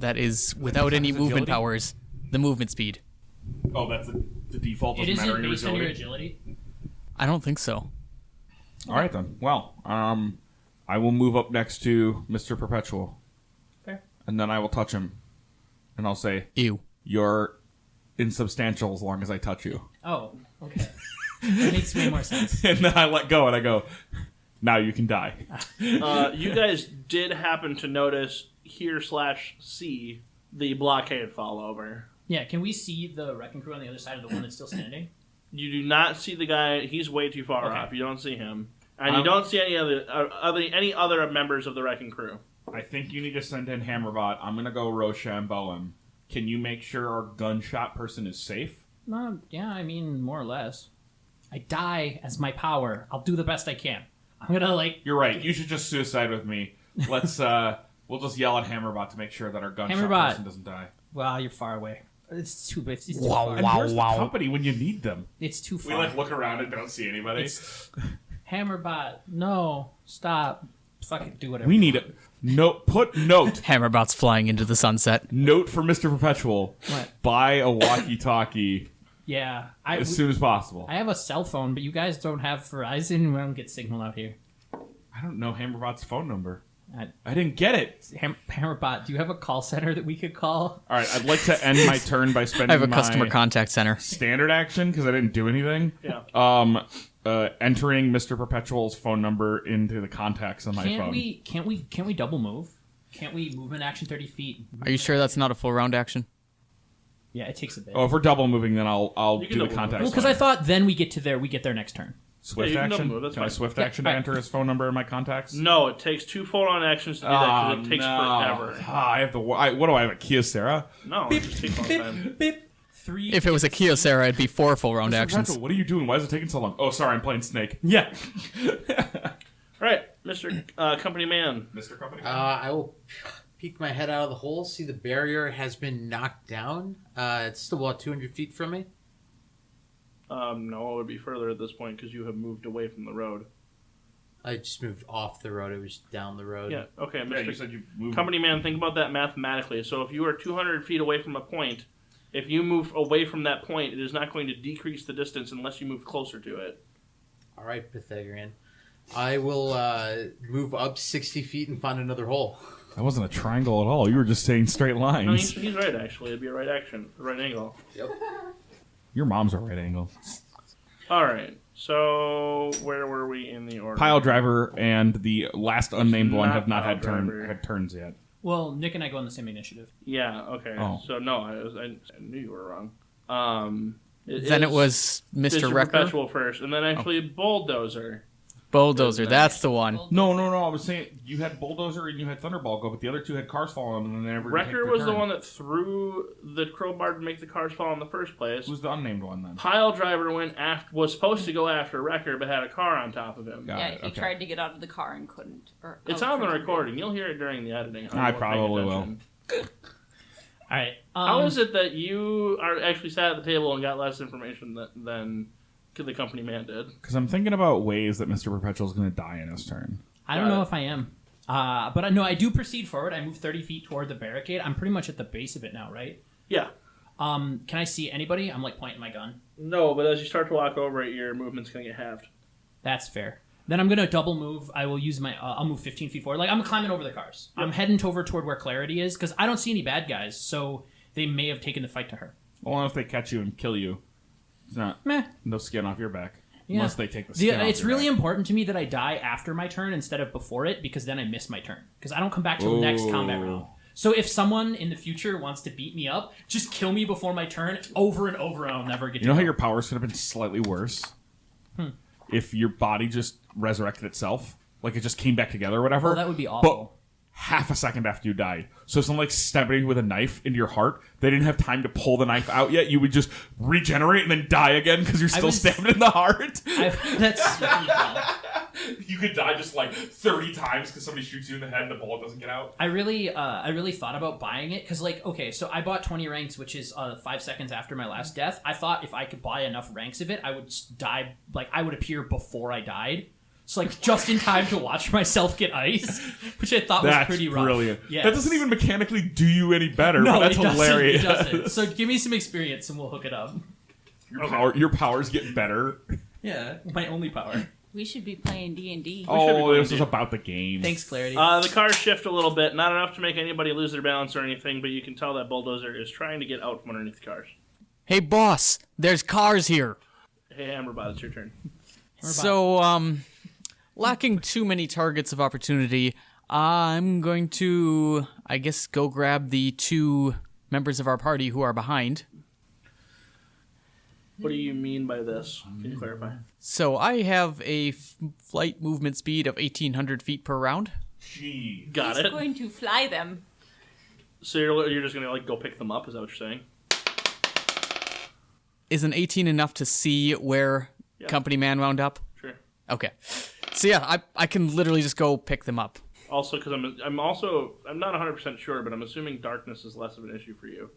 That is without any movement agility? powers. The movement speed. Oh, that's the default. It Doesn't matter isn't in based on your agility? agility. I don't think so. All right, then. Well, I will move up next to Mr. Perpetual. Okay. And then I will touch him. And I'll say, Ew. you're insubstantial as long as I touch you. Oh, okay. That makes way more sense. And then I let go and I go, now you can die. You guys did happen to notice here/see the blockade fall over. Yeah, can we see the wrecking crew on the other side of the one that's still standing? You do not see the guy. He's way too far Okay. off. You don't see him. And you don't see any other members of the wrecking crew. I think you need to send in Hammerbot. I'm going to go Rochambeau him. Can you make sure our gunshot person is safe? Yeah, I mean, more or less. I die as my power. I'll do the best I can. I'm gonna, You're right. You should just suicide with me. Let's, we'll just yell at Hammerbot to make sure that our gunshot Hammerbot. person doesn't die. Well, you're far away. It's too big. It's too Wow, far. And wow. where's the company when you need them? It's too We, far. look around and don't see anybody. Hammerbot, no, stop. Fucking do whatever. We need it. Put note. Hammerbot's flying into the sunset. Note for Mr. Perpetual. What? Buy a walkie-talkie Yeah, as soon as possible. I have a cell phone, but you guys don't have Verizon. We don't get signal out here. I I don't know Hammerbot's phone number. I- I didn't get it. Hammerbot, do you have a call center that we could call? All right, I'd like to end my turn by spending I have a my customer contact center. standard action because I didn't do anything. Yeah. Entering Mr. Perpetual's phone number into the contacts on my phone. Can't we double move? Can't we movement action 30 feet? Are you sure that's not a full round action? Yeah, it takes a bit. Oh, if we're double moving, then I'll You do can the double contacts. Well, because I thought then we get there next turn. Swift Yeah, you can action. double move, that's Can I fine. swift Yeah, action to right. enter his phone number in my contacts? No, it takes 2 full-on actions to do that because it takes forever. I have to. What do I have? A Kyocera? No, it just takes a long time. Bip. 3. If it was a Kyocera, it'd be 4 full round Mr. actions. Perpetual, what are you doing? Why is it taking so long? Oh, sorry, I'm playing Snake. Yeah. Right, Mr. Company Man. Mr. Company. I will peek my head out of the hole, see the barrier has been knocked down. It's still about 200 feet from me. No, it would be further at this point because you have moved away from the road. I just moved off the road. It was down the road. Yeah, okay, yeah, you Mr. said you moved. Company Man, think about that mathematically. So if you are 200 feet away from a point, if you move away from that point, it is not going to decrease the distance unless you move closer to it. All right, Pythagorean. I will move up 60 feet and find another hole. That wasn't a triangle at all. You were just saying straight No, lines. he's right, actually. It'd be a right action, a right angle. Yep. Your mom's a right angle. All right, so where were we in the order? Pile driver and the last unnamed one Not have not pile had driver. turns yet. Well, Nick and I go on the same initiative. Yeah, okay. Oh. So, no, I knew you were wrong. Then it was Mr. Wrecker. Perpetual first, and then actually Bulldozer. Bulldozer, that's the one. No. I was saying you had bulldozer and you had thunderball go, but the other two had cars fall on them and they never. Wrecker was the one that threw the crowbar to make the cars fall in the first place. Who's the unnamed one then? Pile driver was supposed to go after Wrecker, but had a car on top of him. Got Yeah, it, he okay. tried to get out of the car and couldn't. It's on the recording. You'll hear it during the editing. I probably will. All right. How is it that you are actually sat at the table and got less information than the company man did? Because I'm thinking about ways that Mr. Perpetual is going to die in his turn. I don't know if I am. But I know I do proceed forward. I move 30 feet toward the barricade. I'm pretty much at the base of it now, right? Yeah. Can I see anybody? I'm like pointing my gun. No, but as you start to walk over it, your movement's going to get halved. That's fair. Then I'm gonna double move. I will use my. I'll move 15 feet forward. Like I'm climbing over the cars. Yep. I'm heading over toward where Clarity is because I don't see any bad guys. So they may have taken the fight to her. Well, if they catch you and kill you, it's not no skin off your back. Yeah. Unless they take the skin off It's your really back. important to me that I die after my turn instead of before it because then I miss my turn because I don't come back till the next combat round. So if someone in the future wants to beat me up, just kill me before my turn over and over and I'll never get to You know how go. your powers could have been slightly worse? If your body just resurrected itself? Like it just came back together or whatever? Oh, that would be awful. But half a second after you died. So someone like stabbing you with a knife into your heart, they didn't have time to pull the knife out yet. You would just regenerate and then die again because you're still stabbed in the heart. That's You could die just like 30 times because somebody shoots you in the head and the bullet doesn't get out. I really thought about buying it because, like, okay, so I bought 20 ranks, which is 5 seconds after my last death. I thought if I could buy enough ranks of it, I would die, like, I would appear before I died. So, like, just in time to watch myself get iced, which I thought was pretty rough. Brilliant. Yes. That doesn't even mechanically do you any better, No, but that's it doesn't, hilarious. It doesn't. So give me some experience and we'll hook it up. Your powers get better. Yeah, my only power. We should be playing D&D. Oh, this is about the game. Thanks, Clarity. The cars shift a little bit. Not enough to make anybody lose their balance or anything, but you can tell that Bulldozer is trying to get out from underneath the cars. Hey, boss, there's cars here. Hey, Amberbot, it's your turn. So, lacking too many targets of opportunity, I'm going to, I guess, go grab the 2 members of our party who are behind. What do you mean by this? Can you clarify? So I have a flight movement speed of 1,800 feet per round. Gee. Got He's it. going to fly them. So you're just gonna like go pick them up? Is that what you're saying? Is an 18 enough to see where Company Man wound up? Sure. Okay. So yeah, I can literally just go pick them up. Also, because I'm not 100% sure, but I'm assuming darkness is less of an issue for you.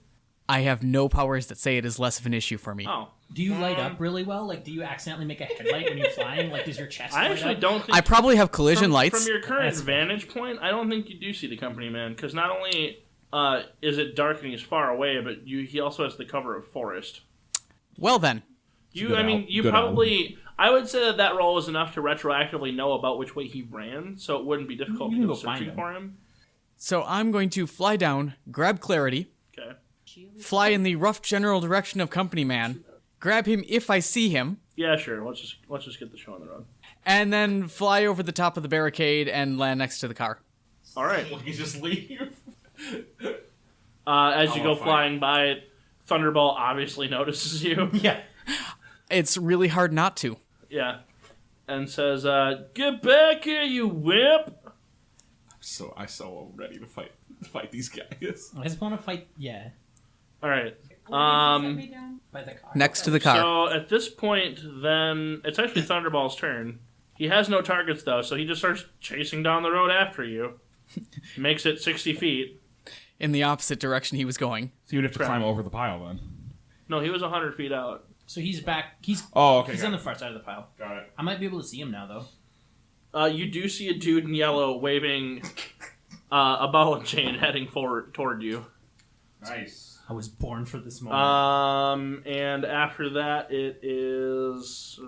I have no powers that say it is less of an issue for me. Oh. Do you light up really well? Like, do you accidentally make a headlight when you're flying? Like, does your chest light I actually up? don't think... I probably have collision lights. From your current That's- vantage point, I don't think you do see the Company Man, because not only is it dark and he's far away, but he also has the cover of forest. Well then. You Good probably... I would say that roll was enough to retroactively know about which way he ran, so it wouldn't be difficult You to can go go find searching him. for him. So I'm going to fly down, grab Clarity, Okay. fly in the rough general direction of Company Man, grab him if I see him, Yeah, sure. Let's just get the show on the road. and then fly over the top of the barricade and land next to the car. All right. You just leave. As you go fine. flying by, Thunderball obviously notices you. Yeah. It's really hard not to. Yeah. And says, "Get back here, you wimp!" So ready to fight these guys. I just want to fight. Yeah. All right. By the car. Next to the car. So at this point, then it's actually Thunderball's turn. He has no targets though, so he just starts chasing down the road after you. Makes it 60 feet. In the opposite direction he was going. So you'd have to Correct. climb over the pile then. No, he was 100 feet out. So he's back. He's Okay. he's got on it. the far side of the pile. Got it. I might be able to see him now, though. You do see a dude in yellow waving a ball and chain heading forward toward you. Nice. I was born for this moment. And after that, it is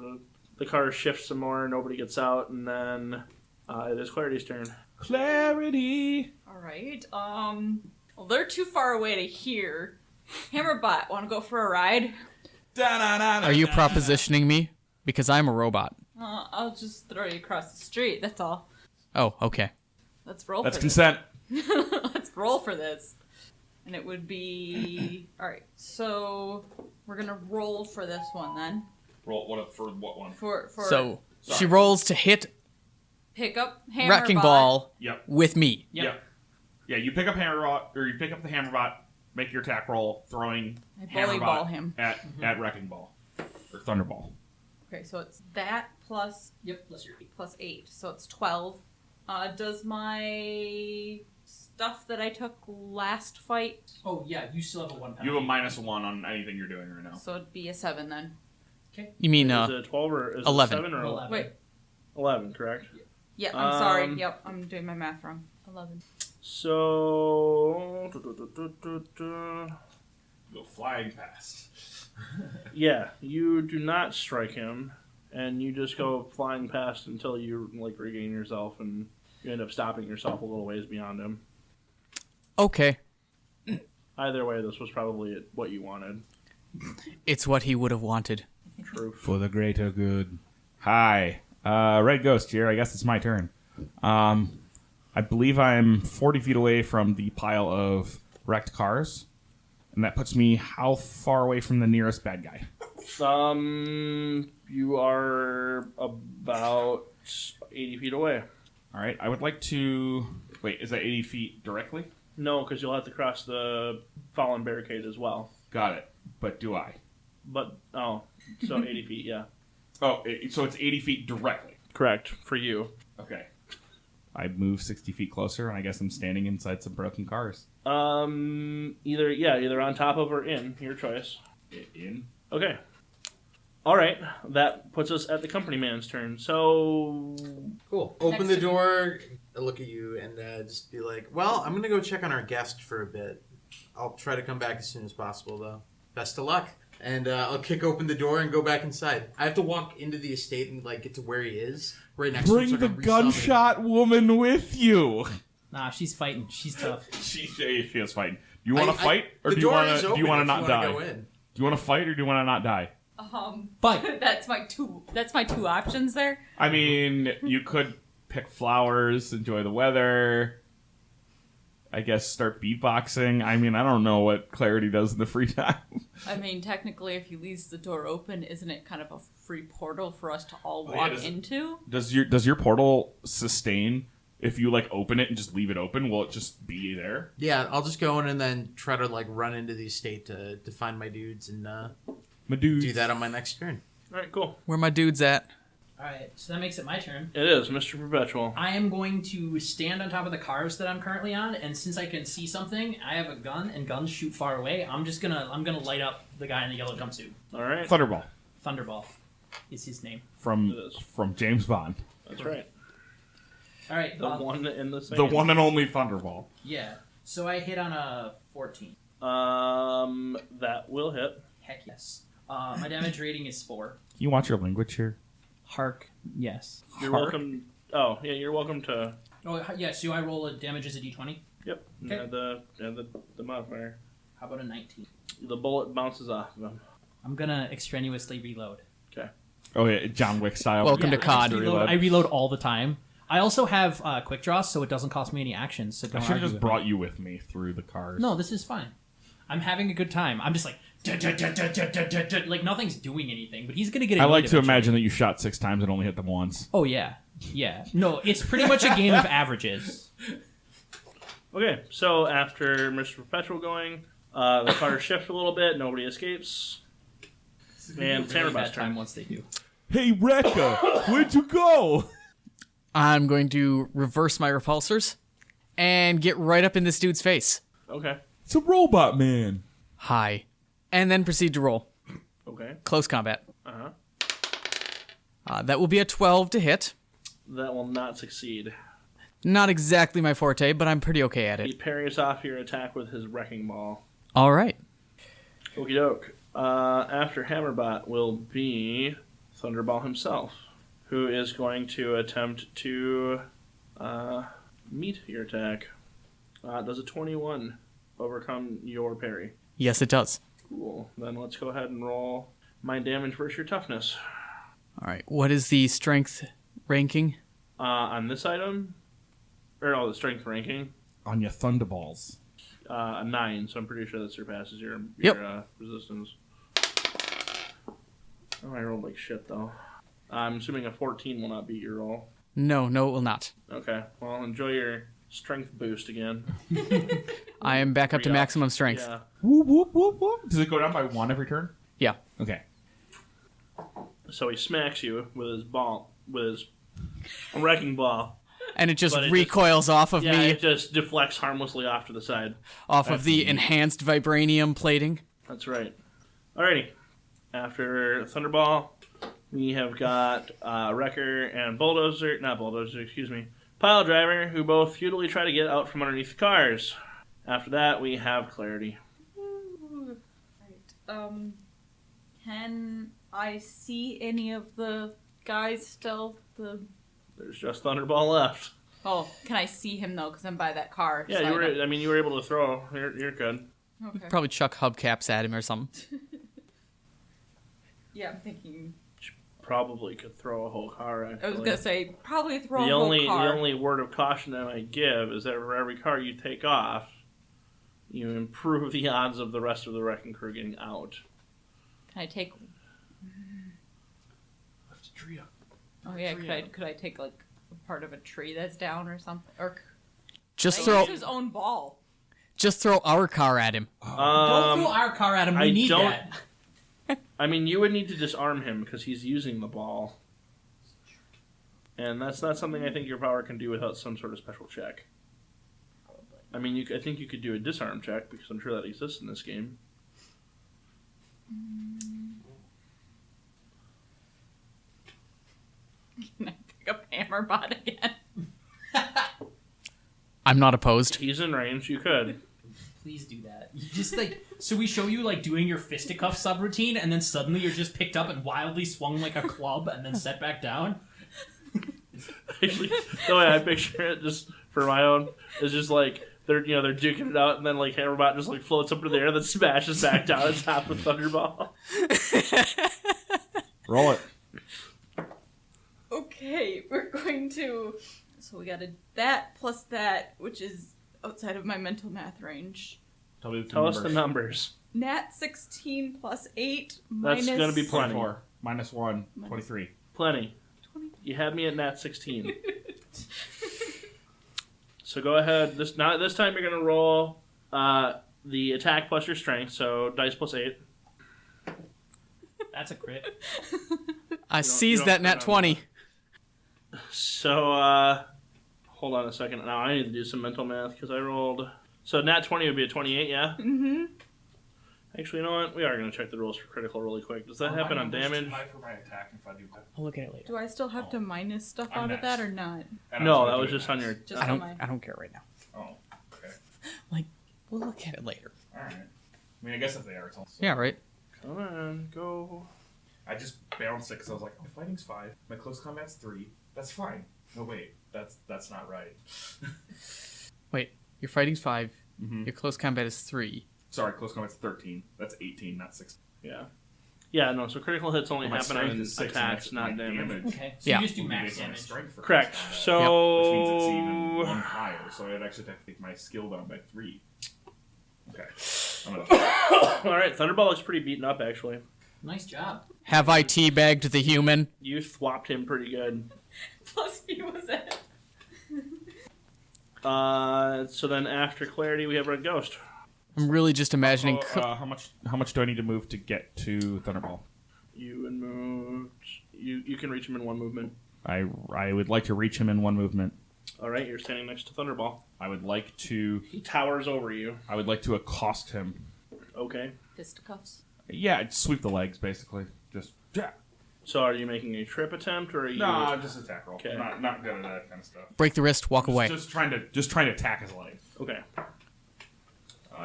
the car shifts some more. Nobody gets out, and then it is Clarity's turn. Clarity. All right. Well, they're too far away to hear. Hammerbot, want to go for a ride? Are you propositioning me? Because I'm a robot. I'll just throw you across the street. That's all. Oh, okay. Let's roll. That's for consent. This. Let's roll for this. And it would be all right. So we're gonna roll for this one then. Roll for what one? For So Sorry. she rolls to hit pick up Hammerbot. Wrecking Ball Yep. with me. Yep. Yeah. You pick up Hammerbot, or you pick up the Hammerbot, make your attack roll, throwing I bully Hammerbot ball him. at Wrecking Ball or Thunderball. Okay, so it's that plus Yep. Plus your feet. plus 8, so it's 12. Does my stuff that I took last fight, Oh yeah, you still have a 1 pound. You have a -1 on anything you're doing right now. so it'd be a 7 then. You mean, Is it 12 or is 11. it 7 or 11? Wait, 11, correct? yeah, I'm sorry. Um, Yep, I'm doing my math wrong. 11. So, Go flying past. yeah, you do not strike him, and you just go flying past until you like regain yourself, and you end up stopping yourself a little ways beyond him. okay. Either way, this was probably what you wanted. It's what he would have wanted. True. For the greater good. Hi. Red Ghost here. I guess it's my turn. I believe I'm 40 feet away from the pile of wrecked cars. And that puts me how far away from the nearest bad guy? You are about 80 feet away. All right. I would like to... Wait, is that 80 feet directly? No, because you'll have to cross the fallen barricade as well. Got it. But do I? But, so 80 feet, yeah. Oh, so it's 80 feet directly. Correct, for you. Okay. I move 60 feet closer, and I guess I'm standing inside some broken cars. Either on top of or in, your choice. In? Okay. All right, that puts us at the company man's turn. So, Cool. Open Next the to me. door, look at you, and just be like, well, I'm going to go check on our guest for a bit. I'll try to come back as soon as possible, though. Best of luck. And I'll kick open the door and go back inside. I have to walk into the estate and like get to where he is. Right next to him. Bring so I the can resummon. gunshot woman with you. Nah, she's fighting. She's tough. She is fighting. Do you want to fight, or the do you door want is to? Do open you want to if not wanna die? go in. Do you want to fight, or do you want to not die? Fight. That's my two options there. I mean, you could pick flowers, enjoy the weather. I guess start beatboxing. I mean, I don't know what Clarity does in the free time. I mean, technically, if he leaves the door open, isn't it kind of a free portal for us to all yeah, walk does it- into? Does your portal sustain if you like open it and just leave it open? Will it just be there? Yeah, I'll just go in and then try to like run into the estate to find my dudes and My dude. do that on my next turn. all right, cool. Where my dude's at? Alright, so that makes it my turn. It is Mr. Perpetual. I am going to stand on top of the cars that I'm currently on, and since I can see something, I have a gun, and guns shoot far away. I'm gonna light up the guy in the yellow jumpsuit. All right, Thunderball Thunderball is his name. It is. from James Bond, that's right. Alright, The one in the same. the one and only Thunderball. Yeah. So I hit on a 14. That will hit. Heck yes. My damage rating is 4. Can you watch your language here? Hark. Yes. You're Hark. welcome. Oh, yeah, you're welcome to. Oh, yes. Do I roll a damage as a d20? Yep. Okay. The modifier. How about a 19? The bullet bounces off of him. I'm gonna extraneously reload. Okay. Oh yeah, John Wick style. Welcome to COD. I reload all the time. I also have quick draws, so it doesn't cost me any actions. So I don't should have argue just with brought me. you with me through the cars. No, this is fine. I'm having a good time. I'm just like, like nothing's doing anything, but he's gonna get. I like annoyed to eventually. imagine that you shot 6 times and only hit them once. Oh yeah, yeah. No, it's pretty much a game of averages. Okay, so after Mr. Perpetual going, the cars shift a little bit. Nobody escapes. And Really Hammerbot's bad time turn. once they do. Hey, Rekka, where'd you go? I'm going to reverse my repulsors and get right up in this dude's face. Okay. It's a robot man. Hi. And then proceed to roll. Okay. Close combat. Uh-huh. That will be a 12 to hit. That will not succeed. Not exactly my forte, but I'm pretty okay at He it. parries off your attack with his wrecking ball. All right. Okie doke. After Hammerbot will be Thunderball himself, who is going to attempt to meet your attack. Does a 21 overcome your parry? Yes, it does. Cool. Then let's go ahead and roll my damage versus your toughness. All right. What is the strength ranking? On this item, the strength ranking, On your Thunderballs. a 9, so I'm pretty sure that surpasses your Yep. resistance. Oh, I rolled like shit, though. I'm assuming a 14 will not beat your roll. No, it will not. Okay, well, enjoy your strength boost again. I am back up to Re-up. maximum strength. Yeah. Whoop, whoop, whoop, whoop. Does it go down by 1 every turn? Yeah. Okay. So he smacks you with his wrecking ball. And it just But it recoils off of Yeah, me, it just deflects harmlessly off to the side. off of the enhanced vibranium plating. That's right. Alrighty. After Thunderball, we have got Wrecker and Pile Driver, who both futilely try to get out from underneath the cars. After that, we have Clarity. Right. Can I see any of the guys still? There's just Thunderball left. Oh, can I see him though? Because I'm by that car. Yeah, so you were. I don't- You were able to throw. You're good. Okay. Probably chuck hubcaps at him or something. Yeah, I'm thinking. Probably could throw a whole car. Actually. I was gonna say probably throw the a only whole car. the only word of caution I might give is that for every car you take off, you improve the odds of the rest of the wrecking crew getting out. Can I take? Lift a tree up. Oh yeah, could I take like a part of a tree that's down or something? Or Just use throw his own ball. our car at him. Don't throw our car at him. We I need don't- that. I mean, you would need to disarm him because he's using the ball. And that's not something I think your power can do without some sort of special check. I mean, I think you could do a disarm check because I'm sure that exists in this game. Can I pick up Hammerbot again? I'm not opposed. He's in range. You could. Please do that. You just so we show you doing your fisticuff subroutine, and then suddenly you're just picked up and wildly swung like a club, and then set back down. Actually, the way I picture it, just for my own, is just like they're duking it out, and then like Hammerbot just floats up into the air, then smashes back down on top of Thunderball. Roll it. Okay, we're going to. So we got that plus that, which is outside of my mental math range. Tell us the numbers. Nat 16 plus 8 That's minus... going to be plenty. 24. Minus 1. 23. Plenty. 20. You had me at Nat 16. So go ahead. This time you're going to roll the attack plus your strength, so dice plus 8. That's a crit. I you seized don't that put nat on 20. So, hold on a second. Now I need to do some mental math because I rolled... So Nat 20 would be a 28, yeah? Mm-hmm. Actually, you know what? We are going to check the rules for critical really quick. Does that happen on damage? For my attack if I do that. I'll look at it later. Do I still have to minus stuff I'm out of that next. or not? No, that was just on your... Just I on don't. my... I don't care right now. Oh, okay. We'll look at it later. Alright. I mean, I guess if they are, it's also... Yeah, right. Come on, go. I just balanced it because I was like, my fighting's 5, my close combat's 3. That's fine. No, wait, that's not right. Wait, your fighting's 5. Mm-hmm. Your close combat is 3. Sorry, close combat's 13. That's 18, not 16. Yeah. Yeah, no, so critical hits only My happen on strength is 6, attacks, and my not damage. Okay, so Yeah. you just do Would be max based on my damage. strength for Correct. close combat, So... which means it's even 1 higher, so I'd actually have to take my skill down by 3. Okay. Alright, Thunderball looks pretty beaten up, actually. Nice job. Have I teabagged the human? You thwopped him pretty good. Plus he was it. So then after Clarity, we have Red Ghost. I'm really just imagining... How much do I need to move to get to Thunderball? You and moved... You can reach him in 1 movement. I would like to reach him in 1 movement. Alright, you're standing next to Thunderball. I would like to... He towers over you. I would like to accost him. Okay. Fisticuffs. Yeah, I'd sweep the legs, basically. Just... Yeah. So are you making a trip attempt, or are you... No, just attack roll. Okay. Not good at that kind of stuff. Break the wrist, walk away. Just trying to attack his leg. Okay.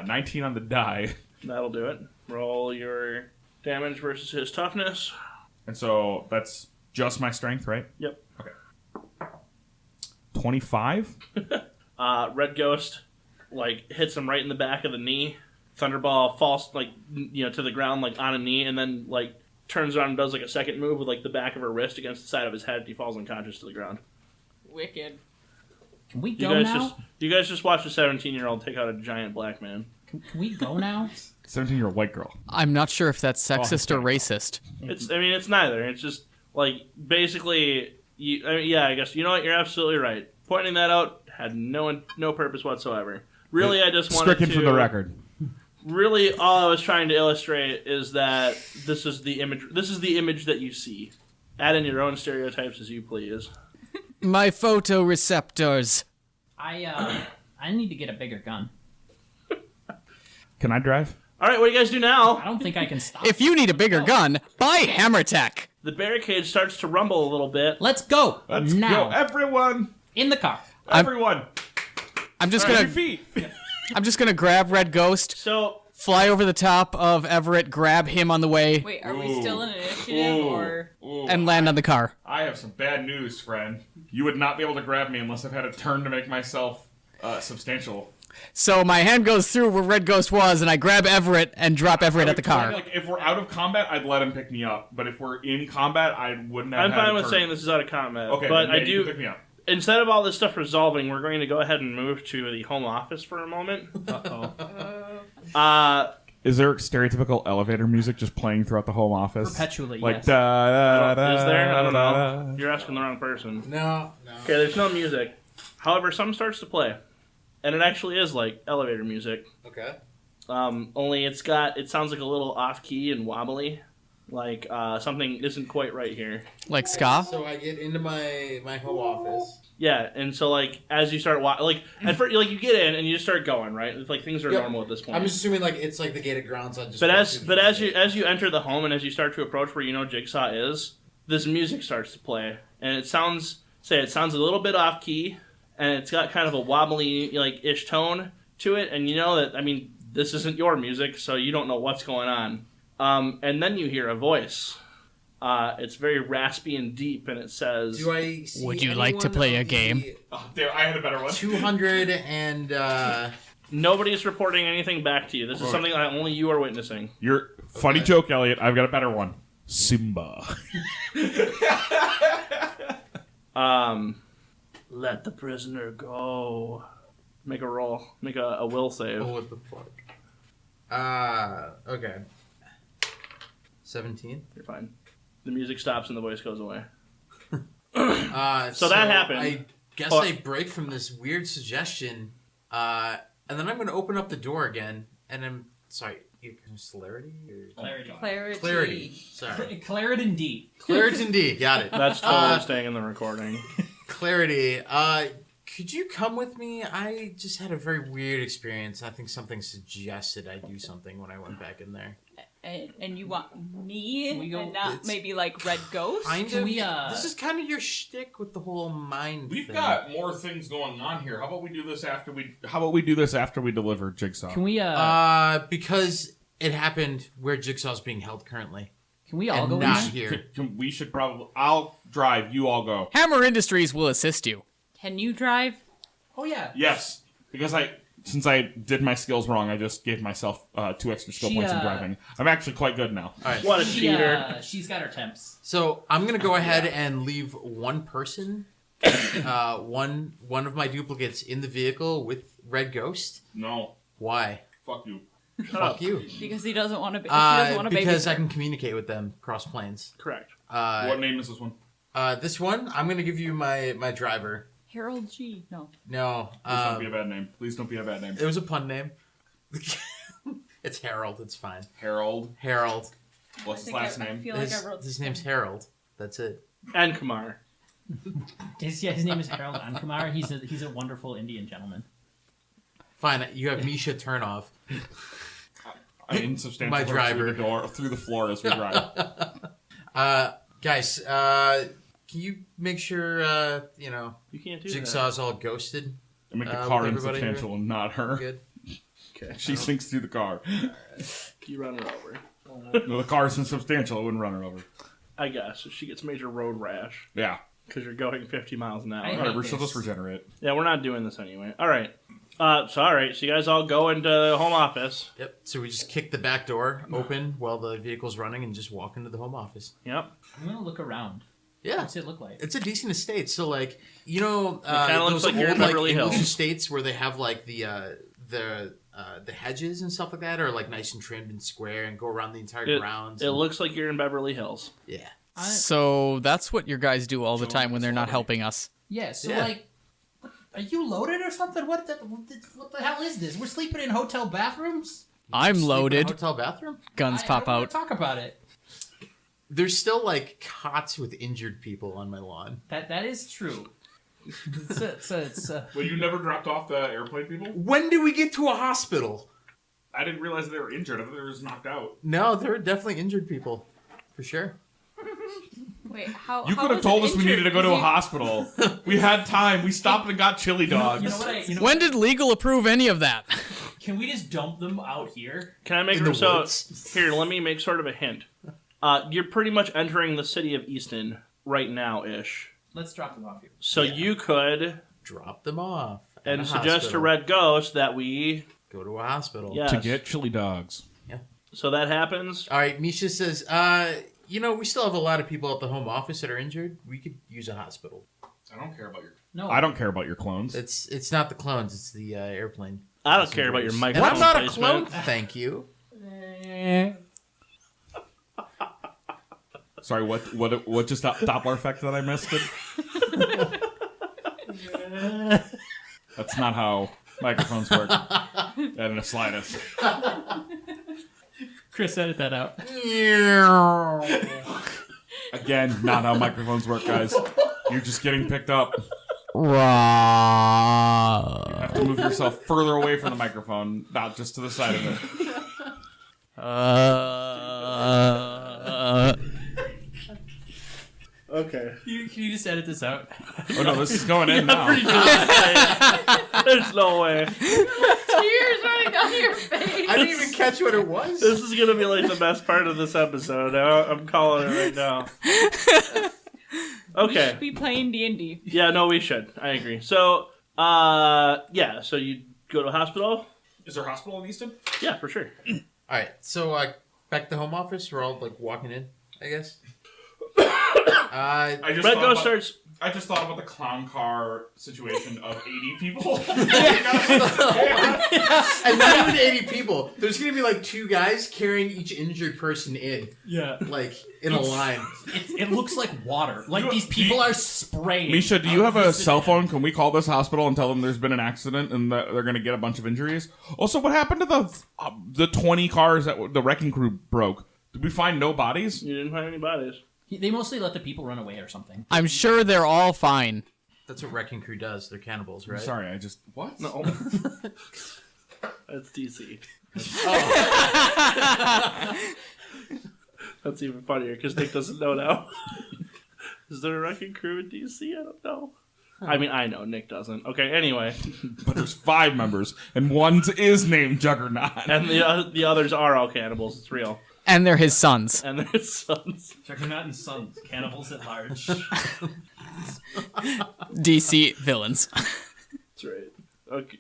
19 on the die. That'll do it. Roll your damage versus his toughness. And so that's just my strength, right? Yep. Okay. 25? Red Ghost, hits him right in the back of the knee. Thunderball falls, to the ground, on a knee, and then, turns around and does, a second move with, the back of her wrist against the side of his head. He falls unconscious to the ground. Wicked. Can we go now? You guys just watched a 17-year-old take out a giant black man. Can we go now? 17-year-old white girl. I'm not sure if that's sexist or racist. It's neither. It's just, basically, I guess, you know what, you're absolutely right. Pointing that out had no purpose whatsoever. Really, I just wanted Stricken to... from the record. Really, all I was trying to illustrate is that this is the image. This is the image that you see. Add in your own stereotypes as you please. My photoreceptors. I need to get a bigger gun. Can I drive? All right, what do you guys do now? I don't think I can stop. If you need a bigger gun, buy Hammer Tech. The barricade starts to rumble a little bit. Let's go Let's now. go, everyone! In the car. Everyone! I'm just Your gonna feet! I'm just gonna grab Red Ghost, So, fly over the top of Everett, grab him on the way, Wait, are we still in initiative or? and land on the car. I have some bad news, friend. You would not be able to grab me unless I've had a turn to make myself substantial. So my hand goes through where Red Ghost was, and I grab Everett and drop Everett at the car. If we're out of combat, I'd let him pick me up. But if we're in combat, I wouldn't have. I'm fine with saying this is out of combat. Okay, but then I you do. can pick me up. Instead of all this stuff resolving, we're going to go ahead and move to the home office for a moment. Is there stereotypical elevator music just playing throughout the home office? Perpetually, Like yes. da, da, Is there? I don't know. da. You're asking the wrong person. No. Okay, there's no music. However, some starts to play, and it actually is like elevator music. Okay. Only it sounds like a little off key and wobbly, like something isn't quite right here. Like ska? So I get into my home office. Yeah, and so as you start at first you get in and you just start going, right? It's like things are Yep. normal at this point. I'm just assuming it's like the gated grounds. But as you enter the home and as you start to approach where you know Jigsaw is, this music starts to play, and it sounds a little bit off key, and it's got kind of a wobbly ish tone to it, and you know that this isn't your music, so you don't know what's going on. And then you hear a voice. It's very raspy and deep, and it says, Do I see Would you like to anyone play a of the game? Oh, there, I had a better one. 200 and nobody's reporting anything back to you. This is something that only you are witnessing. Your funny joke, Elliot. I've got a better one. Simba. Let the prisoner go. Make a roll. Make a will save. oh, what the fuck? Okay. 17. You're fine. The music stops and the voice goes away. So that happened. I guess I break from this weird suggestion, and then I'm going to open up the door again, and I'm sorry. Celerity? Clarity. Sorry. Clarity D. Clarity D. Got it. That's totally staying in the recording. Clarity. Could you come with me? I just had a very weird experience. I think something suggested I do something when I went back in there. And you want me and not it's maybe like Red Ghost? Kind Can of. we, This is kind of your shtick with the whole mind We've thing. got more things going on here. How about we do this after we deliver Jigsaw? Can we Because it happened where Jigsaw's being held currently. Can we all and go not in? here. We should probably. I'll drive. You all go. Hammer Industries will assist you. Can you drive? Oh yeah. Yes, because since I did my skills wrong, I just gave myself 2 extra skill points in driving. I'm actually quite good now. All right. What a cheater. She's got her temps. So I'm gonna go ahead and leave one person, one of my duplicates in the vehicle with Red Ghost. No, Why? fuck you. Fuck you. Because he doesn't want to. She doesn't want to Because I babysit. can communicate with them cross planes. Correct. What name is this one? This one, I'm gonna give you my driver. Harold G. No. No, Please don't be a bad name. Please don't be a bad name. it was a pun name. It's Harold. It's fine. Harold. Harold. What's his last I name? feel like I wrote His name's Harold. That's it. And Kumar. His name is Harold Ankumar. He's a wonderful Indian gentleman. Fine. You have Misha turn off. I insubstantial My her driver. through the floor as we drive. Guys, can you make sure You can't do Jigsaw's all ghosted? I make the With car everybody insubstantial and not her. Good. that. Okay. She sinks through the car. You run her over. No, the car is insubstantial. I wouldn't run her over. I guess. She gets major road rash Yeah. because you're going 50 miles an hour. I- Whatever. this. She'll just regenerate. Yeah, we're not doing this anyway. All right. So you guys all go into home office. Yep. So we just kick the back door open while the vehicle's running and just walk into the home office. Yep. I'm gonna look around. Yeah. What's it look like? It's a decent estate. So like kinda looks those like you're old in Beverly English Hills. estates where they have like the hedges and stuff like that are like nice and trimmed and square and go around the entire grounds. It looks like you're in Beverly Hills. Yeah. So that's what your guys do all the time when they're not helping us. Yeah. So Yeah. like, are you loaded or something? What the hell is this? We're sleeping in hotel bathrooms. I'm Sleep in a loaded. hotel bathroom? Guns I pop don't wanna out. Talk about it. There's still like cots with injured people on my lawn. That is true. It's Well, you never dropped off the airplane people? When did we get to a hospital? I didn't realize they were injured. I thought they were just knocked out. No, there are definitely injured people. For sure. Wait, how? You how could have was told it us we injured? needed to go to a Because hospital. We had time. We stopped and got chili dogs. you know what? When did legal approve any of that? Can we just dump them out here? Can I make In the so? woods. Here, let me make sort of a hint. You're pretty much entering the city of Easton right now, ish. Let's drop them off here. So Yeah. you could Drop them off. at and a suggest to hospital. Red Ghost that we. Go to a hospital. Yes. To get chili dogs. So that happens. All right, Misha says, we still have a lot of people at the home office that are injured. We could use a hospital. I don't care about your. No. I don't care about your clones. It's not the clones, it's the airplane. I don't care about your And microphone I'm not a placement. clone, thank you. Sorry, what just Doppler effect that I missed? That's not how microphones work. In the slightest. Chris, edit that out. Again, not how microphones work, guys. You're just getting picked up. You have to move yourself further away from the microphone, not just to the side of it. Okay. Can you just edit this out? Oh no, this is going in now. There's no way. tears running down your face. I didn't even catch what it was. This is gonna be like the best part of this episode. I'm calling it right now. We Okay. should be playing D&D. Yeah, no, we should. I agree. So, so you go to a hospital? Is there a hospital in Easton? Yeah, for sure. All right, so back to the home office. We're all like walking in, I guess. I just Red thought Ghost about- starts. I just thought about the clown car situation of 80 people. And not even 80 people. There's gonna be like 2 guys carrying each injured person in, Yeah. like in a line. It looks like water. Like these people are spraying. Misha, do you have a cell phone? Can we call this hospital and tell them there's been an accident and that they're going to get a bunch of injuries? Also, what happened to the 20 cars that the wrecking crew broke? Did we find no bodies? You didn't find any bodies. They mostly let the people run away or something. I'm sure they're all fine. That's what Wrecking Crew does. They're cannibals, right? Sorry, I just... What? No. That's DC. That's even funnier because Nick doesn't know now. Is there a wrecking crew in DC? I don't know. I mean, I know. Nick doesn't. Okay, anyway. But there's 5 members, and one is named Juggernaut. And the others are all cannibals. It's real. And they're his sons. And their sons. Juggernaut and Sons, cannibals at large. DC villains. That's right. Okay.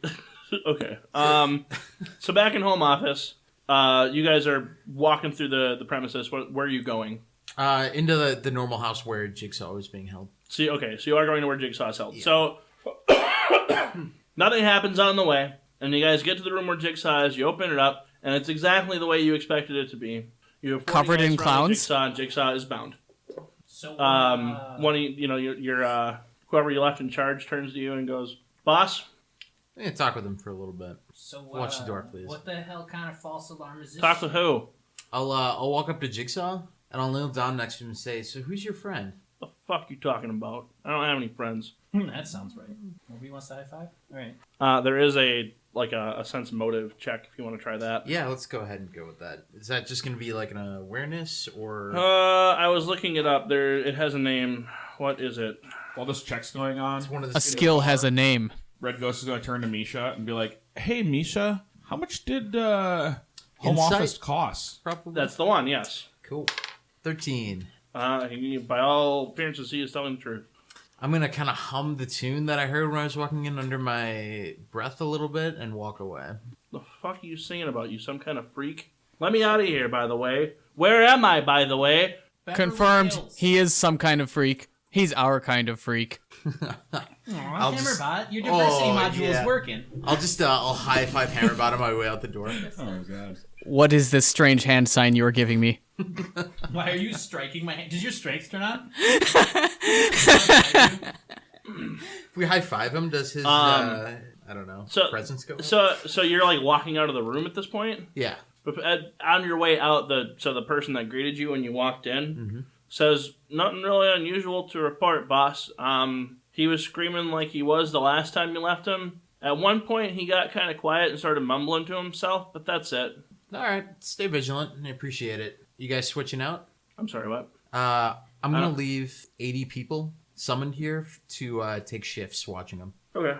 Okay. So back in home office, you guys are walking through the premises. Where are you going? Into the normal house where Jigsaw was being held. So you are going to where Jigsaw's held. Yeah. So nothing happens on the way, and you guys get to the room where Jigsaw is. You open it up, and it's exactly the way you expected it to be. You have covered in clowns. Jigsaw, and Jigsaw is bound. So one of your whoever you left in charge turns to you and goes, "Boss." I'm gonna talk with him for a little bit. So watch the door, please. What the hell kind of false alarm is this? Talk with who? I'll walk up to Jigsaw and I'll kneel down next to him and say, "So who's your friend?" The fuck you talking about? I don't have any friends. That sounds right. Nobody wants to high five? All right. There is a sense motive check if you want to try that. Yeah, let's go ahead and go with that. Is that just going to be like an awareness or? I was looking it up. It has a name. What is it? While this check's going on, a skill has a name. Red Ghost is going to turn to Misha and be like, "Hey, Misha, how much did home office cost?" Probably. That's the one. Yes. Cool. 13. By all appearances, he is telling the truth. I'm going to kind of hum the tune that I heard when I was walking in under my breath a little bit and walk away. The fuck are you singing about? You some kind of freak? Let me out of here, by the way. Where am I, by the way? Confirmed, he is some kind of freak. He's our kind of freak. Hammerbot, your diversity module is working. I'll high five Hammerbot on my way out the door. Oh, God. What is this strange hand sign you are giving me? Why are you striking my hand? Does your strength turn on? If we high five him, does his I don't know, presence go up? So you're like walking out of the room at this point? Yeah. But on your way out, the person that greeted you when you walked in says, "Nothing really unusual to report, boss. He was screaming like he was the last time you left him. At one point, he got kind of quiet and started mumbling to himself, but that's it." All right, stay vigilant. I appreciate it. You guys switching out? I'm sorry, what? I'm going to leave 80 people summoned here to take shifts watching them. Okay.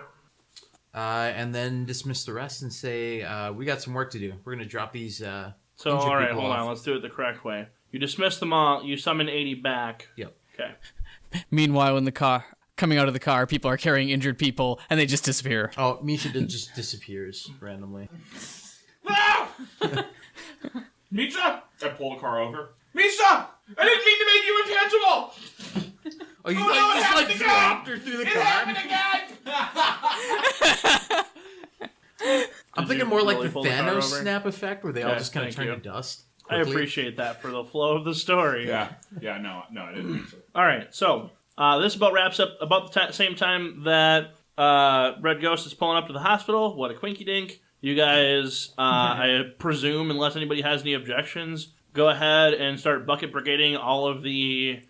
And then dismiss the rest and say, we got some work to do. We're going to drop these So, all right, hold off. on. Let's do it the correct way. You dismiss them all. You summon 80 back. Yep. Okay. Meanwhile, in the car, coming out of the car, people are carrying injured people, and they just disappear. Oh, Misha just disappears randomly. Misha! I pull the car over. Misha! I didn't mean to make you intangible! Oh, you no, just dropped her through the It car? happened again! I'm thinking you more like really the pull the car Thanos over? snap effect, where they all Okay, just kind of thank turn you. to dust. I quickly. appreciate that for the flow of the story. No, I didn't mean to. All right, so this about wraps up about the same time that Red Ghost is pulling up to the hospital. What a quinky dink. You guys, I presume, unless anybody has any objections, go ahead and start bucket brigading all of the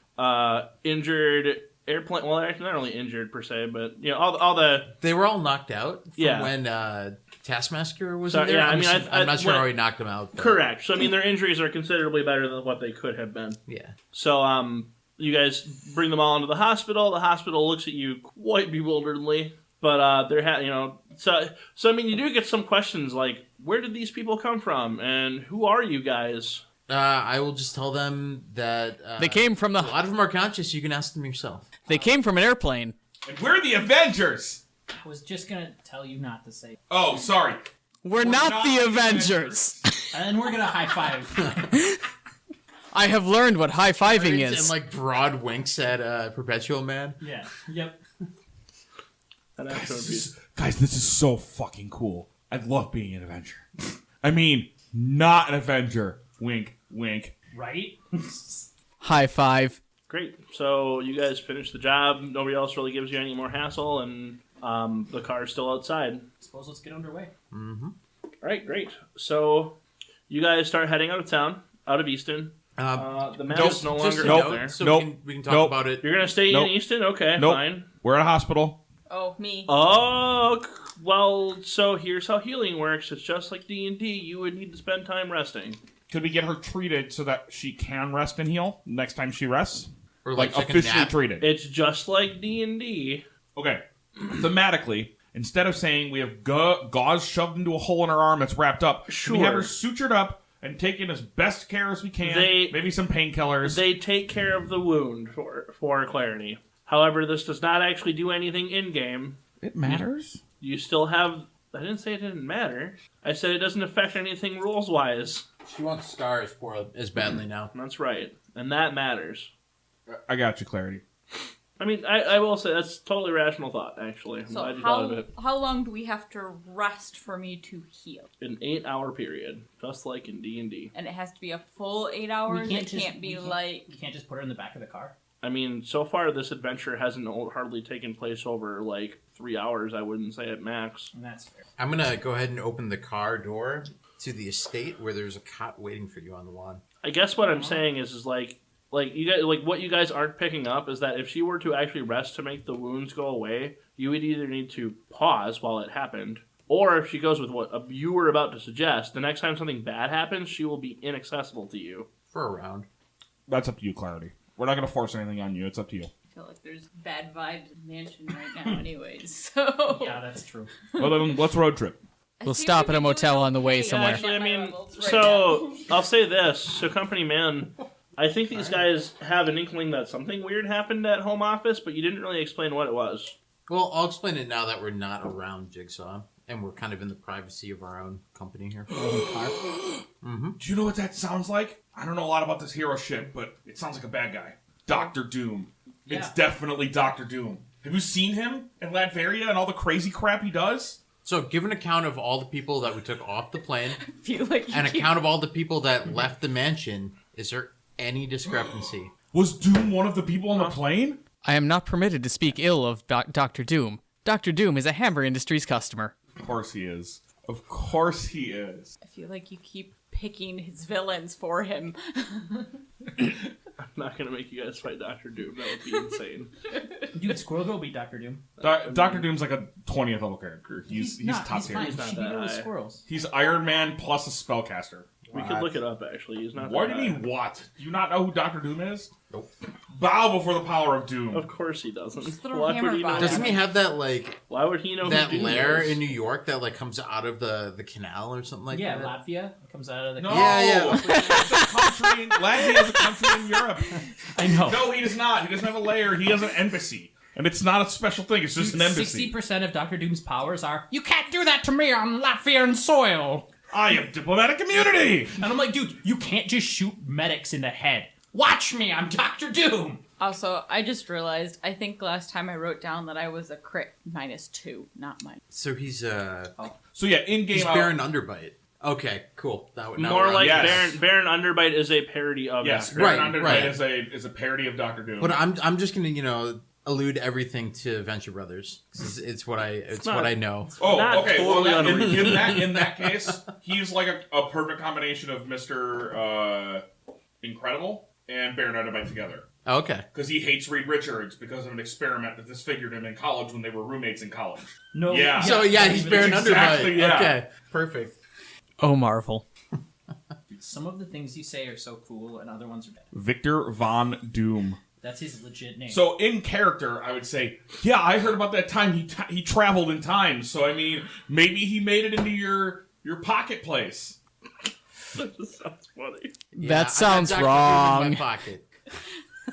injured airplane. Well, they're not really injured per se, but you know, all the. They were all knocked out from Yeah. when Taskmaster was So, in there. yeah, I'm not sure how he knocked them out. But Correct. So I mean, their injuries are considerably better than what they could have been. Yeah. So you guys bring them all into the hospital. The hospital looks at you quite bewilderedly, but So I mean, you do get some questions like, where did these people come from, and who are you guys? I will just tell them that They came from a lot of them are conscious. You can ask them yourself. They came from an airplane. And we're the Avengers! I was just gonna tell you not to say. Oh, sorry. We're not the Avengers. And we're gonna high five. I have learned what high-fiving And is. like broad winks at Perpetual Man. Yeah. Yep. That actually would be- Guys, this is so fucking cool. I love being an Avenger. I mean, not an Avenger. Wink, wink. Right. High five. Great. So you guys finish the job. Nobody else really gives you any more hassle, and the car's still outside. Suppose let's get underway. All right, great. So you guys start heading out of town, out of Easton. The map is no longer Just a out there. note, so Nope. we can talk about it. You're gonna stay Nope. in Easton? Okay, Nope. fine. We're at a hospital. Oh, me. Oh, well, so here's how healing works. It's just like D&D. You would need to spend time resting. Could we get her treated so that she can rest and heal next time she rests? Or Like take a officially nap. treated. It's just like D&D. Okay. Thematically, instead of saying we have gauze shoved into a hole in her arm that's wrapped up, we have her Sure. sutured up and taking as best care as we can. Maybe some painkillers. They take care of the wound for clarity. However, this does not actually do anything in-game. It matters. You still have... I didn't say it didn't matter. I said it doesn't affect anything rules-wise. She wants scars for as badly now. That's right. And that matters. I got you, Clarity. I mean, I will say that's totally rational thought, actually. I'm glad you thought of it. How long do we have to rest for me to heal? An 8-hour period, just like in D&D. And it has to be a full 8 hours? You You can't just put her in the back of the car? I mean, so far this adventure hasn't hardly taken place over, 3 hours, I wouldn't say at max. And that's fair. I'm going to go ahead and open the car door to the estate where there's a cot waiting for you on the lawn. I guess what I'm saying is you guys, what you guys aren't picking up is that if she were to actually rest to make the wounds go away, you would either need to pause while it happened, or if she goes with what you were about to suggest, the next time something bad happens, she will be inaccessible to you. For a round. That's up to you, Clarity. We're not going to force anything on you. It's up to you. I feel like there's bad vibes in the mansion right now anyways, so... Yeah, that's true. Well, then let's road trip. We'll stop at a motel on the way somewhere. Actually, I mean, so I'll say this. So Company Man, I think these guys have an inkling that something weird happened at home office, but you didn't really explain what it was. Well, I'll explain it now that we're not around Jigsaw, and we're kind of in the privacy of our own company here. Do you know what that sounds like? I don't know a lot about this hero shit, but it sounds like a bad guy. Dr. Doom. Yeah. It's definitely Dr. Doom. Have you seen him in Latveria and all the crazy crap he does? So, give an account of all the people that we took off the plane, feel like an account of all the people that left the mansion. Is there any discrepancy? Was Doom one of the people on the plane? I am not permitted to speak ill of Dr. Doom. Dr. Doom is a Hammer Industries customer. Of course he is. Of course he is. I feel like you keep picking his villains for him. I'm not going to make you guys fight Dr. Doom. That would be insane. Dude, Squirrel Girl beat Dr. Doom. Dr. Doom's like a 20th level character. He's top tier. He's fine. She beat her with squirrels. He's Iron Man plus a spellcaster. We could look it up, actually. He's not. What do you mean, what? Do you not know who Dr. Doom is? Nope. Bow before the power of Doom. Of course he doesn't. throw Why hammer would he know? bottom. Doesn't he have that, Why would he know that who Doom lair is? in New York that, comes out of the canal or something like Yeah, that? Latvia. It comes out of the... No, Yeah. It's a country. Latvia is a country in Europe. I know. No, he does not. He doesn't have a lair. He has an embassy. And it's not a special thing. It's just an embassy. 60% of Dr. Doom's powers are, you can't do that to me on Latvian soil. I am diplomatic immunity. And I'm like, dude, you can't just shoot medics in the head. Watch me, I'm Dr. Doom. Also, I just realized, I think last time I wrote down that I was a crit -2, not mine. So he's So yeah, in game he's Baron Underbite. Okay, cool. More like Yes. Baron Underbite is a parody of yes, that. Baron Underbite right. is a parody of Doctor Doom. But I'm just gonna allude everything to Venture Brothers. It's what I know. Oh, Not okay. totally Well, unreal. in that case, he's like a perfect combination of Mr. Incredible and Baron Underbite together. Oh, okay. Because he hates Reed Richards because of an experiment that disfigured him in college when they were roommates in college. No. Yeah. So he's Baron exactly, Underbite. yeah. Okay, perfect. Oh, Marvel. Some of the things you say are so cool, and other ones are bad. Victor Von Doom. That's his legit name. So in character, I would say, yeah, I heard about that time he traveled in time. So I mean, maybe he made it into your pocket place. That just sounds funny. That sounds I got Dr. Doom in wrong. my pocket.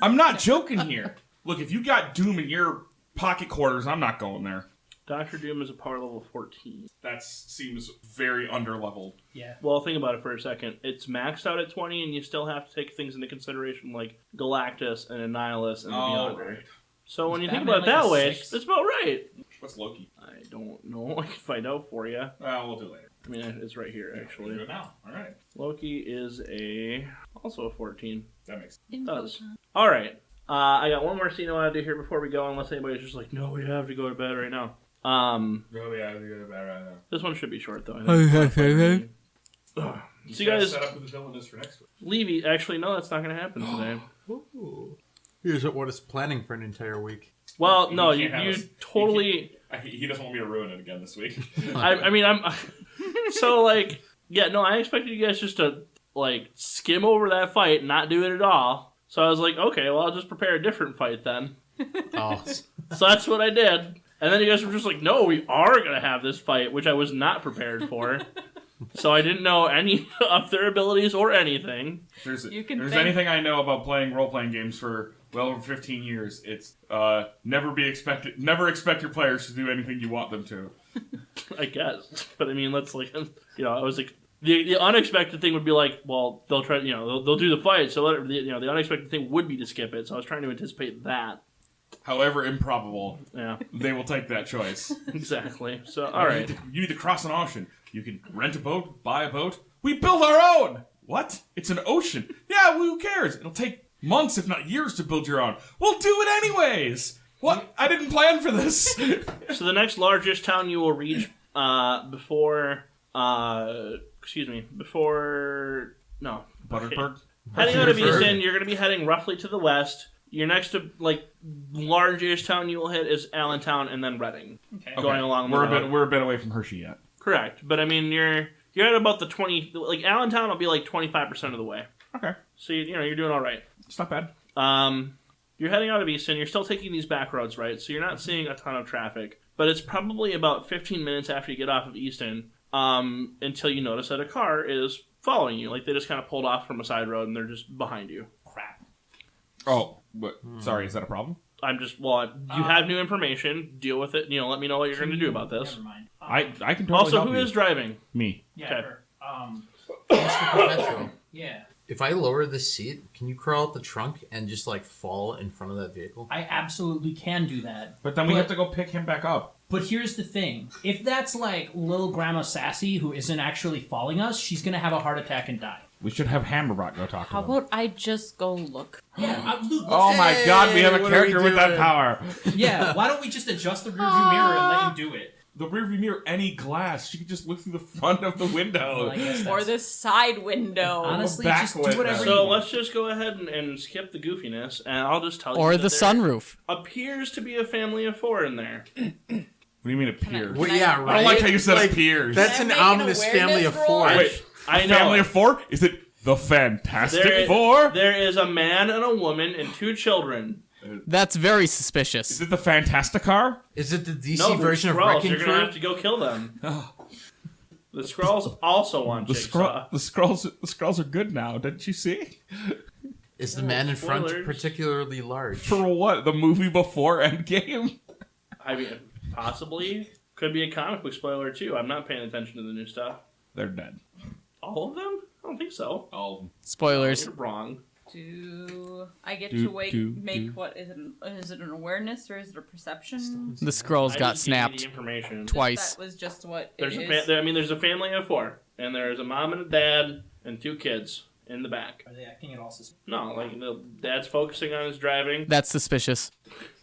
I'm not joking here. Look, if you got Doom in your pocket quarters, I'm not going there. Dr. Doom is a power level 14. That seems very underleveled. yeah. Well, think about it for a second. It's maxed out at 20, and you still have to take things into consideration like Galactus and Annihilus and the Beyonder. Right. So when Is you think Batman about it like that a way, 6? it's about right. What's Loki? I don't know. I can find out for you. We'll do it later. I mean, it's right here, We'll actually. do it now. All right. Loki is also a 14. That makes sense. It does. All right. I got one more scene I want to do here before we go, unless anybody's just like, no, we have to go to bed right now. This one should be short, though. I think. So you guys, set up who the villain is for next week. Levy, actually, no, that's not going to happen today. Ooh. Here's what is planning for an entire week. Well, no, He you can't have us- totally... He doesn't want me to ruin it again this week. I mean, I'm... So, like, yeah, no, I expected you guys just to, like, skim over that fight and not do it at all. So I was like, okay, well, I'll just prepare a different fight then. Oh, So that's what I did. And then you guys were just like, no, we are going to have this fight, which I was not prepared for. So I didn't know any of their abilities or anything. There's You can there's think. anything I know about playing role-playing games for well over 15 years, it's never expect your players to do anything you want them to. I guess. But I mean, let's like, I was like, the unexpected thing would be like, well, they'll try, they'll do the fight. So the unexpected thing would be to skip it. So I was trying to anticipate that. However improbable, Yeah, they will take that choice. exactly. So all right. You need to cross an ocean. You can rent a boat, buy a boat. We build our own. What? It's an ocean. Yeah, well, who cares? It'll take months, if not years, to build your own. We'll do it anyways. What? I didn't plan for this. So the next largest town you will reach before Butterberg? heading out of Easton, you're going to be heading roughly to the west. Your next largest town you will hit is Allentown and then Reading. Okay. Going along the We're road. we're a bit away from Hershey yet. Correct, but I mean you're at about the 20. Like Allentown will be like 25% of the way. Okay. So you're doing all right. It's not bad. You're heading out of Easton. You're still taking these back roads, right? So you're not seeing a ton of traffic, but it's probably about 15 minutes after you get off of Easton until you notice that a car is following you. Like they just kind of pulled off from a side road and they're just behind you. Crap. Oh, but, sorry, is that a problem? You have new information. Deal with it. Let me know what you're going to do about this. Never mind. I can totally Also, help who you. is driving? Me. Yeah. Okay. Sure. Metro. Yeah. If I lower the seat, can you crawl out the trunk and just fall in front of that vehicle? I absolutely can do that. But then we have to go pick him back up. But here's the thing. If that's like little Grandma Sassy who isn't actually following us, she's going to have a heart attack and die. We should have Hammerbot go talk to How him. about I just go look? Yeah, Luke, Oh my god, we have a what are character we with that doing? power. yeah, why don't we just adjust the rearview mirror and let you do it? The rearview mirror, any glass. She could just look through the front of the window. Well, I guess Or that's- the side window. Honestly, back just do window. whatever you So want. let's just go ahead and skip the goofiness, and I'll just tell you. Or that the there sunroof. appears to be a family of 4 in there. What do you mean it appears? Well, Can I- yeah, I right. I don't like how you said appears. That's Can an I make an ominous awareness family of roll? 4. Wait, I a know. family of 4? Is it the Fantastic There- Four? There is a man and a woman and 2 children. That's very Is suspicious. it the Fantasticar? Is it the DC No, version of Skrulls. Wrecking You're gonna have Crew? to go kill them. The Skrulls also want The Jigsaw. Skrulls are good now, didn't you see? Is the man in front spoilers. particularly large? For what? The movie before Endgame? I mean, possibly could be a comic book spoiler too. I'm not paying attention to the new stuff. They're dead. All of them? I don't think so. Oh, Spoilers. You're wrong. Do I get Do, to do, make do. what is it? Is it an awareness or is it a perception? The scrolls I got just gave you snapped the information. twice. That was just what There's it a is. there's a family of 4, and there's a mom and a dad and 2 kids in the back. Are they acting at all suspicious? No, like the dad's focusing on his driving. That's suspicious.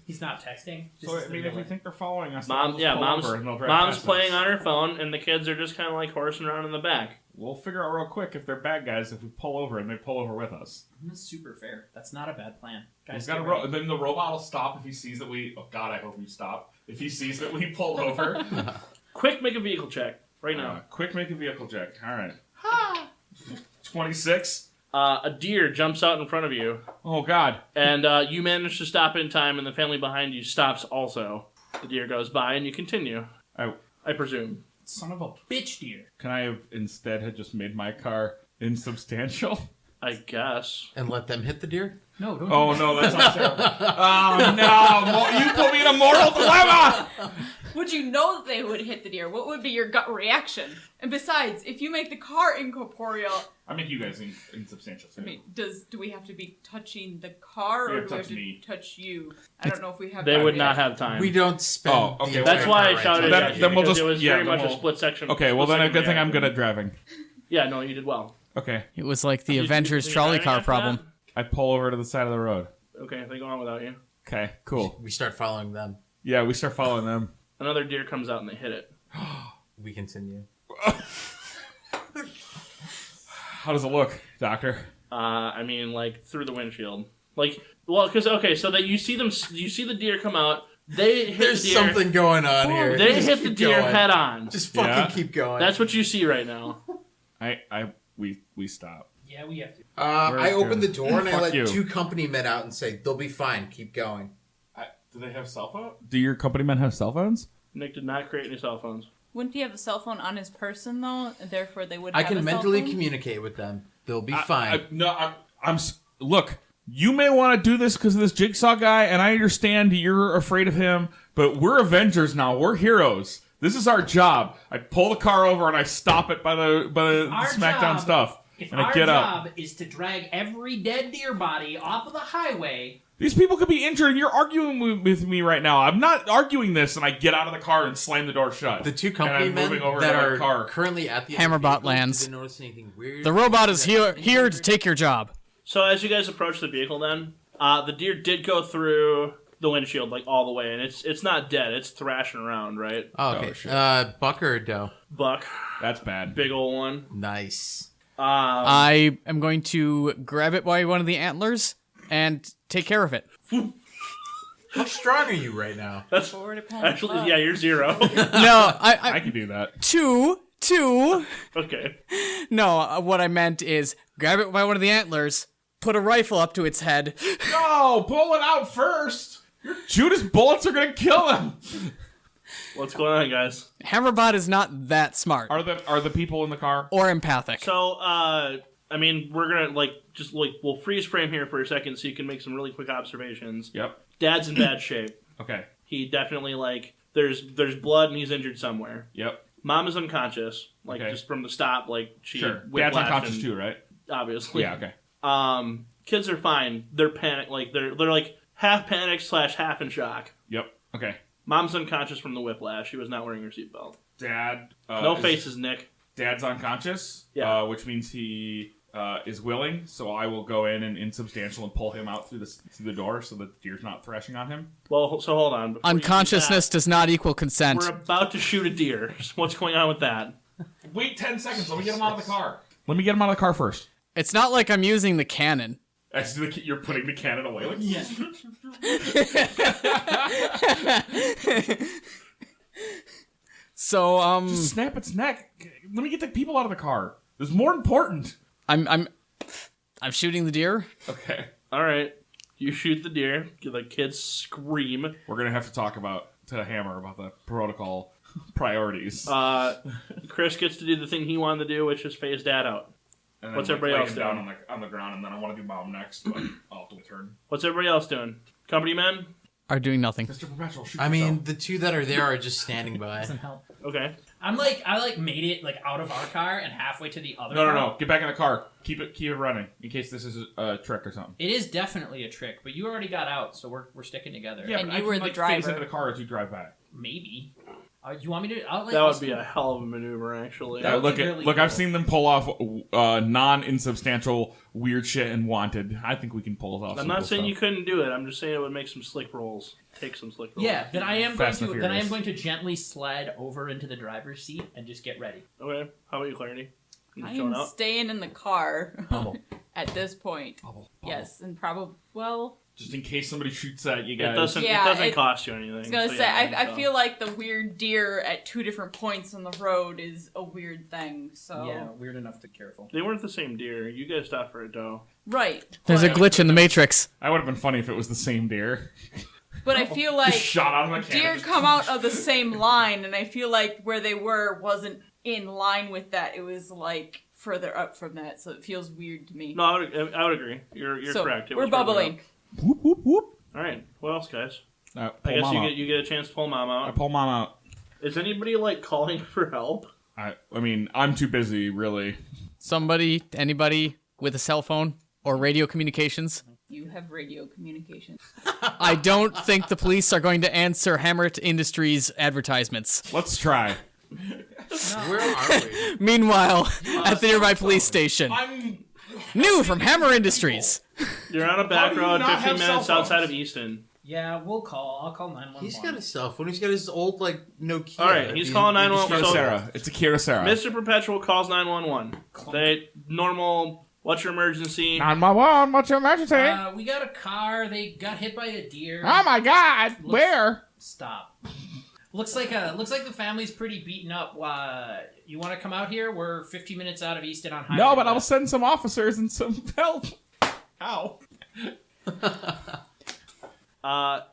He's not texting. This so is I the mean, real if we life. think they're following us, Mom, they'll yeah, just pull mom's over and they'll drive mom's past playing us. on her phone, and the kids are just kind of like horsing around in the back. We'll figure out real quick if they're bad guys if we pull over and they pull over with us. That's super fair. That's not a bad plan. He's Guys, got get a ready. then the robot will stop if he sees that we. Oh God, I hope we stop. If he sees that we pull over. Quick, make a vehicle check right now. Quick, make a vehicle check. All right. 26. A deer jumps out in front of you, Oh God. and you manage to stop in time, and the family behind you stops also. The deer goes by, and you continue. I presume. Son of a bitch, dear. Can I have instead had just made my car insubstantial? I guess. And let them hit the deer? No, don't. Oh do that. no, that's not terrible. Oh no, you put me in a mortal dilemma. Would you know that they would hit the deer? What would be your gut reaction? And besides, if you make the car incorporeal, I make you guys insubstantial. I mean, do we have to be touching the car You or have do we to have to touch me. touch you? I don't know if we have. They that would yet. not have time. We don't spend. Oh, okay, the well, That's why I entire shouted time. Then- at you. then we'll because just- it was yeah, very then much a we'll- split section. Okay, well then split good thing second I'm good reaction. at driving. Yeah, no, you did well. Okay, It was like the Did you- Avengers did you trolley driving car after problem. I pull over to the side of the road. that? Okay, they go on without you. Okay, cool. We start following them. Yeah, we start following them. Another deer comes out and they hit it. We continue. How does it look, Doctor? I mean, like through the windshield. Like, well, because okay, so that you see them, you see the deer come out. They hit There's the deer. something going on here. They Just hit the keep deer going. head on. Just fucking Yeah. keep going. That's what you see right now. We stop. Yeah, we have to. I open the door and I Fuck let you. 2 company men out and say, they'll be fine. Keep going. Do they have cell phones? Do your company men have cell phones? Nick did not create any cell phones. Wouldn't he have a cell phone on his person though? And therefore, they would. I have can a mentally cell phone? communicate with them. They'll be fine. Look, you may want to do this because of this Jigsaw guy, and I understand you're afraid of him, but we're Avengers now. We're heroes. This is our job. I pull the car over and I stop it by the SmackDown stuff. If and I our get job up. is to drag every dead deer body off of the highway... These people could be injured, and you're arguing with me right now. I'm not arguing this, and I get out of the car and slam the door shut. The two company men that are currently at the Hammerbot lands. Didn't notice anything weird. The robot is here to take your job. So as you guys approach the vehicle, then the deer did go through the windshield like all the way, and it's not dead. It's thrashing around, right? Oh, okay. Buck or Doe? Buck. That's bad. Big old one. Nice. I am going to grab it by one of the antlers and take care of it. How strong are you right now? That's actually, yeah, you're 0. No, I can do that. Two. Okay. No, what I meant is grab it by one of the antlers, put a rifle up to its head. No, pull it out first. Your Judas bullets are gonna kill him. What's going on, guys? Hammerbot is not that smart Are the people in the car? or empathic. So, I mean, we're gonna we'll freeze frame here for a second so you can make some really quick observations. Yep. Dad's in bad shape. Okay. He definitely there's blood and he's injured somewhere. Yep. Mom is unconscious, just from the stop, she Sure. Dad's whiplashed unconscious and- too, right? Obviously. Yeah. Okay. Kids are fine. They're panicked, they're half panicked / half in shock. Yep. Okay. Mom's unconscious from the whiplash. She was not wearing her seatbelt. Dad. No faces, Nick. Dad's unconscious. Yeah. Which means he is willing. So I will go in and insubstantial and pull him out through the door so that the deer's not thrashing on him. Well, so hold on. Before you do Unconsciousness that, does not equal consent. we're about to shoot a deer. What's going on with that? Wait 10 seconds. Let me get him out of the car. Let me get him out of the car first. It's not like I'm using the cannon. Actually, you're putting the cannon away. Yeah. So Just snap its neck. Let me get the people out of the car. This is more important. I'm shooting the deer. Okay. All right. You shoot the deer. The kids scream. We're gonna have to talk to Hammer about the protocol priorities. Chris gets to do the thing he wanted to do, which is phase Dad out. And then, What's everybody lay else him down doing? on the ground, and then I want to do Mom next, but I'll have to return. What's everybody else doing? Company men? Are doing nothing. Mr. Perpetual, shoot I mean, yourself. the two that are there are just standing by. Doesn't help. Okay. I made it out of our car and halfway to the other No, car. no. Get back in the car. Keep it running in case this is a trick or something. It is definitely a trick, but you already got out, so we're sticking together. Yeah, And but you I were can, the phase driver. into the car as you drive back. Maybe. You want me to? That would be a hell of a maneuver, actually. That would Look, be really I've cool. seen them pull off non-insubstantial weird shit and Wanted. I think we can pull it off. I'm not saying you couldn't do it. I'm just saying it would make some slick rolls. Take some slick rolls. Yeah, then I am Fast and Furious. going to gently slide over into the driver's seat and just get ready. Okay. How about you, Clarity? You I just chilling am out? staying in the car Bubble. at this point. Bubble. Yes, and probably Just in case somebody shoots at you It guys. doesn't. Yeah, it doesn't it- cost you anything. I was gonna so say, yeah, I feel like the weird deer at 2 different points on the road is a weird thing. So Yeah, weird enough to be careful. They weren't the same deer. You guys stopped for it, though. right. There's a but, glitch in the Matrix. That would have been funny if it was the same deer. but I feel like Just shot out of a cannon. deer come out of the same line, and I feel like where they wasn't in line with that. It was further up from that, so it feels weird to me. No, I would agree. You're so correct. It we're was further bubbling. up. Whoop, whoop, whoop. All right. What else, guys? Pull I guess Mom out. you get a chance to pull Mom I out. pull Mom out. Is anybody calling for help? I mean, I'm too busy, really. Anybody with a cell phone or radio communications? You have radio communication. I don't think the police are going to answer Hammer Industries advertisements. Let's try. Where are we? Meanwhile, at the nearby police station. I'm. New from Hammer Industries. You're on a back do you road, not 15 have cell minutes phones? outside of Easton. Yeah, I'll call 911. He's got a cell phone. He's got his old Nokia. All right, he's calling 911. Kira So- Sarah. It's a Kira Sarah. Mr. Perpetual calls 911. They normal. What's your emergency? 911, what's your emergency? We got a car. They got hit by a deer. Oh my god, where? Stop. Looks like the family's pretty beaten up. You want to come out here? We're 15 minutes out of Easton on Highway. No, but I'll West. send some officers and some help. Ow.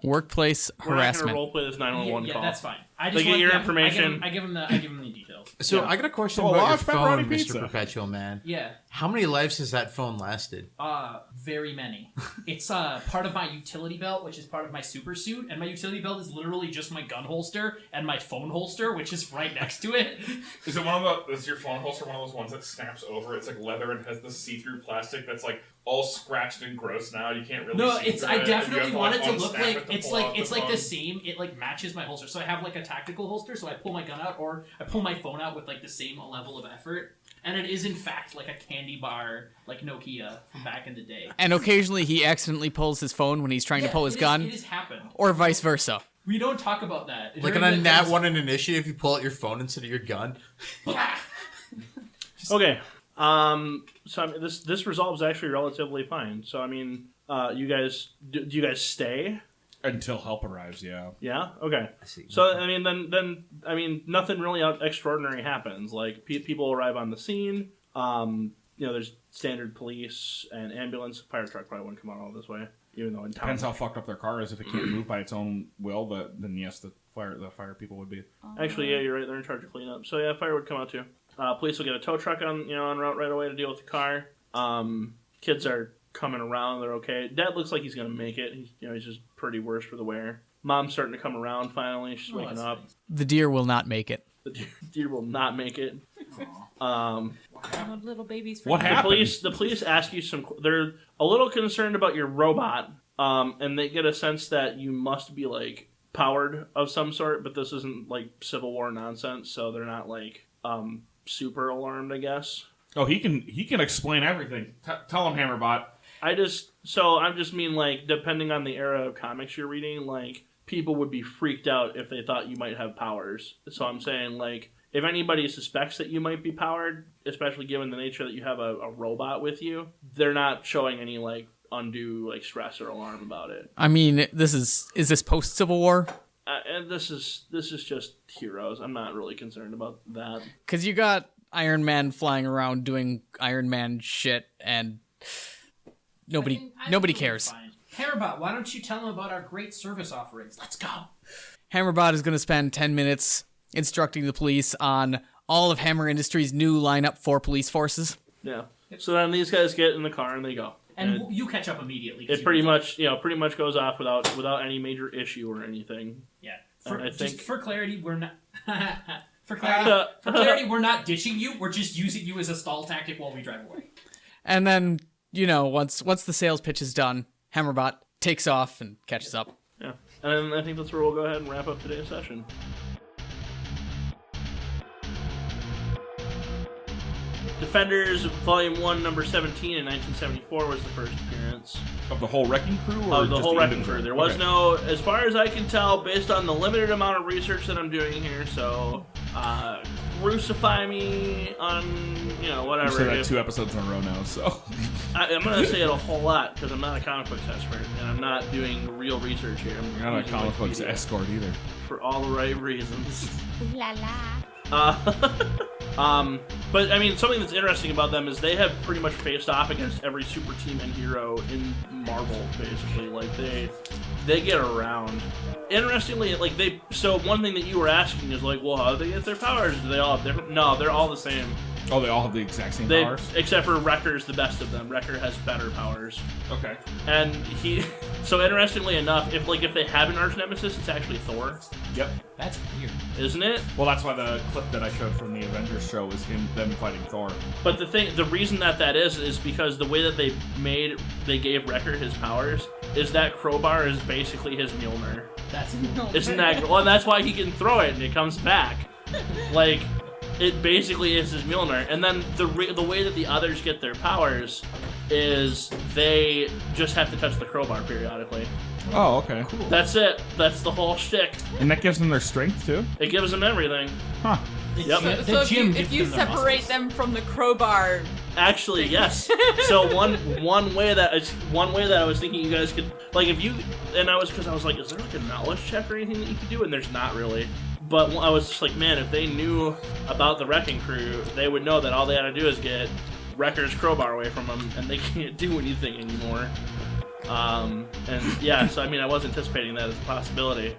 Workplace We're not harassment. gonna roleplay this 911 Yeah, call. that's fine. They get your information. I give them the details. So I got a question So a about your large pepperoni phone, pizza. Mr. Perpetual Man. Yeah. How many lives has that phone lasted? Very many. It's part of my utility belt, which is part of my super suit, and my utility belt is literally just my gun holster and my phone holster, which is right next to it. Is your phone holster one of those ones that snaps over? It's like leather and has the see-through plastic that's like all scratched and gross now. You can't really see through I it, definitely want it to look unsnap like it to it's pull like out it's the like the phone. same. It like matches my holster, so I have like a tactical holster. So I pull my gun out, or I pull my phone out with like the same level of effort, and it is in fact like a candy bar, like Nokia from back in the day. And occasionally he accidentally pulls his phone when he's trying to pull his gun, It has happened. or vice versa. We don't talk about that. Like on a Nat 1 in Initiative, you pull out your phone instead of your gun. Okay. So I mean, this resolves actually relatively fine. So I mean, you guys do you guys stay? Until help arrives, yeah. Yeah. Okay. I see. So I mean, then I mean, nothing really extraordinary happens. Like people arrive on the scene. There's standard police and ambulance. Fire truck probably wouldn't come out all this way, even though in town. Depends how fucked up their car is. If it can't move by its own will, then yes, the fire people would be. Actually, yeah, you're right. They're in charge of cleanup. So yeah, fire would come out too. Police will get a tow truck on route right away to deal with the car. Kids are coming around. They're okay. Dad looks like he's gonna make it. He's just pretty worse for the wear. Mom's starting to come around finally. She's waking up. Nice. The deer will not make it. The deer will not make it. Little babies. What happened? The police ask you some. They're a little concerned about your robot, and they get a sense that you must be like powered of some sort. But this isn't like Civil War nonsense, so they're not like super alarmed, I guess. Oh, he can explain everything. Tell him, Hammerbot. I just mean like depending on the era of comics you're reading, like people would be freaked out if they thought you might have powers. So I'm saying like if anybody suspects that you might be powered, especially given the nature that you have a robot with you, they're not showing any like undue like stress or alarm about it. I mean, is this post Civil War? And this is just heroes. I'm not really concerned about that. Because you got Iron Man flying around doing Iron Man shit, and nobody cares. Fine. Hammerbot, why don't you tell them about our great service offerings? Let's go. Hammerbot is going to spend 10 minutes instructing the police on all of Hammer Industries' new lineup for police forces. Yeah. So then these guys get in the car and they go. And you catch up immediately. It pretty much goes off without any major issue or anything. Yeah. For clarity, we're not. For clarity, we're not ditching you. We're just using you as a stall tactic while we drive away. And then, once the sales pitch is done, Hammerbot takes off and catches up. Yeah. And I think that's where we'll go ahead and wrap up today's session. Defenders, Volume 1, Number 17 in 1974 was the first appearance. Of the whole wrecking crew? Or Of the just whole wrecking individual? crew. There was no, as far as I can tell, based on the limited amount of research that I'm doing here, so crucify me on, whatever. You said that 2 episodes in a row now, so... I'm going to say it a whole lot, because I'm not a comic books expert, and I'm not doing real research here. You're not a comic books escort either. For all the right reasons. Ooh la la. But I mean, something that's interesting about them is they have pretty much faced off against every super team and hero in Marvel, basically. Like they get around. Interestingly, so one thing that you were asking is like, well, how do they get their powers? Do they all have different? No, they're all the same. Oh, they all have the exact same powers? Except for Wrecker's the best of them. Wrecker has better powers. Okay. And so interestingly enough, if they have an arch nemesis, it's actually Thor. Yep. That's weird. Isn't it? Well, that's why the clip that I showed from the Avengers show was them fighting Thor. But the reason that is because the way that they gave Wrecker his powers is that crowbar is basically his Mjolnir. Isn't that? Well, that's why he can throw it and it comes back. It basically is his Mjolnir. And then the way that the others get their powers is they just have to touch the crowbar periodically. Oh, okay. Cool. That's it. That's the whole shtick. And that gives them their strength, too? It gives them everything. Huh. Yep. So if you separate them from the crowbar... Actually, yes. So one way that I was thinking you guys could because I was like, is there like a knowledge check or anything that you could do? And there's not really. But I was just like, man, if they knew about the Wrecking Crew, they would know that all they had to do is get Wrecker's crowbar away from them, and they can't do anything anymore. And yeah, so I mean, I was anticipating that as a possibility.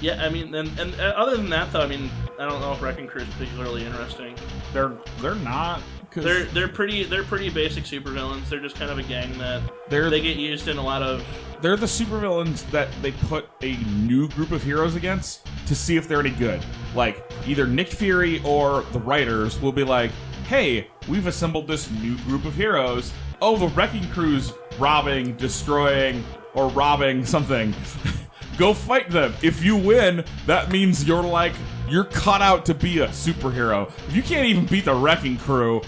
Yeah, I mean, and other than that, though, I mean, I don't know if Wrecking Crew is particularly interesting. They're not. They're pretty basic supervillains. They're just kind of a gang that they get used in a lot of. They're the supervillains that they put a new group of heroes against to see if they're any good. Like, either Nick Fury or the writers will be like, hey, we've assembled this new group of heroes. Oh, the Wrecking Crew's robbing, destroying, or robbing something. Go fight them. If you win, that means you're cut out to be a superhero. If you can't even beat the Wrecking Crew,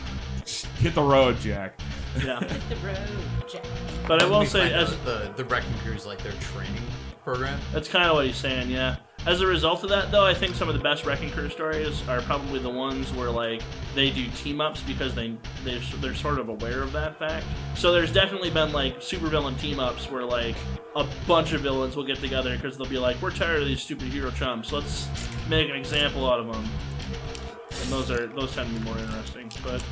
hit the road, Jack. Yeah. Hit the road, Jack. But I will say, as the Wrecking Crew is like their training program. That's kind of what he's saying, yeah. As a result of that, though, I think some of the best Wrecking Crew stories are probably the ones where, like, they do team-ups because they're sort of aware of that fact. So there's definitely been, like, supervillain team-ups where, like, a bunch of villains will get together because they'll be like, we're tired of these stupid hero chumps. Let's make an example out of them. And those tend to be more interesting. But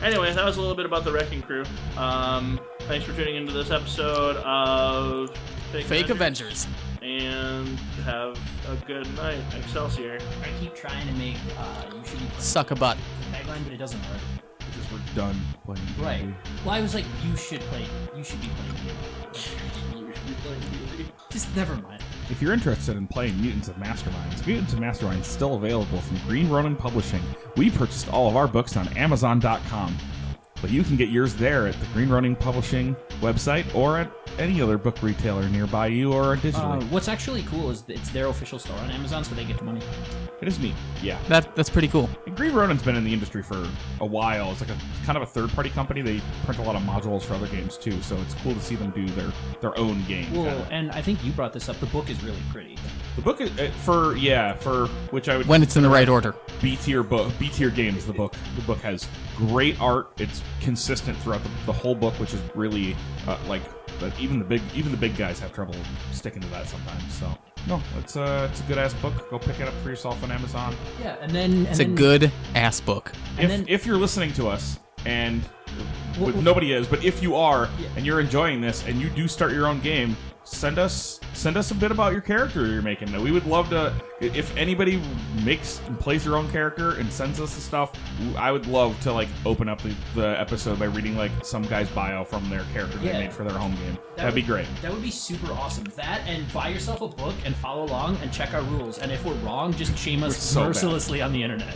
anyway, that was a little bit about the Wrecking Crew. Thanks for tuning into this episode of Fake Avengers. And have a good night, Excelsior. I keep trying to make you should be Suck a butt. tagline, but it doesn't work. Because we're done playing. Right. Well, I was like, you should be playing. You should be playing. Just never mind. If you're interested in playing Mutants Masterminds is still available from Green Ronin Publishing. We purchased all of our books on Amazon.com. But you can get yours there at the Green Ronin Publishing website or at any other book retailer nearby you or digitally. What's actually cool is it's their official store on Amazon, so they get the money. It is neat, yeah. That's pretty cool. And Green Ronin's been in the industry for a while. It's like a kind of a third-party company. They print a lot of modules for other games too, so it's cool to see them do their own game. Well, and I think you brought this up. The book is really pretty. The book is for which I would When it's in the right order. B tier games. The book has great art. It's consistent throughout the whole book, which is really but even the big guys have trouble sticking to that sometimes. So no, it's a good ass book. Go pick it up for yourself on Amazon. Yeah, and then It's a good ass book. If you're listening to us and nobody is, but if you are and you're enjoying this and you do start your own game, send us a bit about your character you're making. We would love to. If anybody makes and plays their own character and sends us the stuff, I would love to open up the episode by reading some guy's bio from their character they made for their home game. That'd be great. That would be super awesome. That, and buy yourself a book and follow along and check our rules. And if we're wrong, just shame us mercilessly on the internet.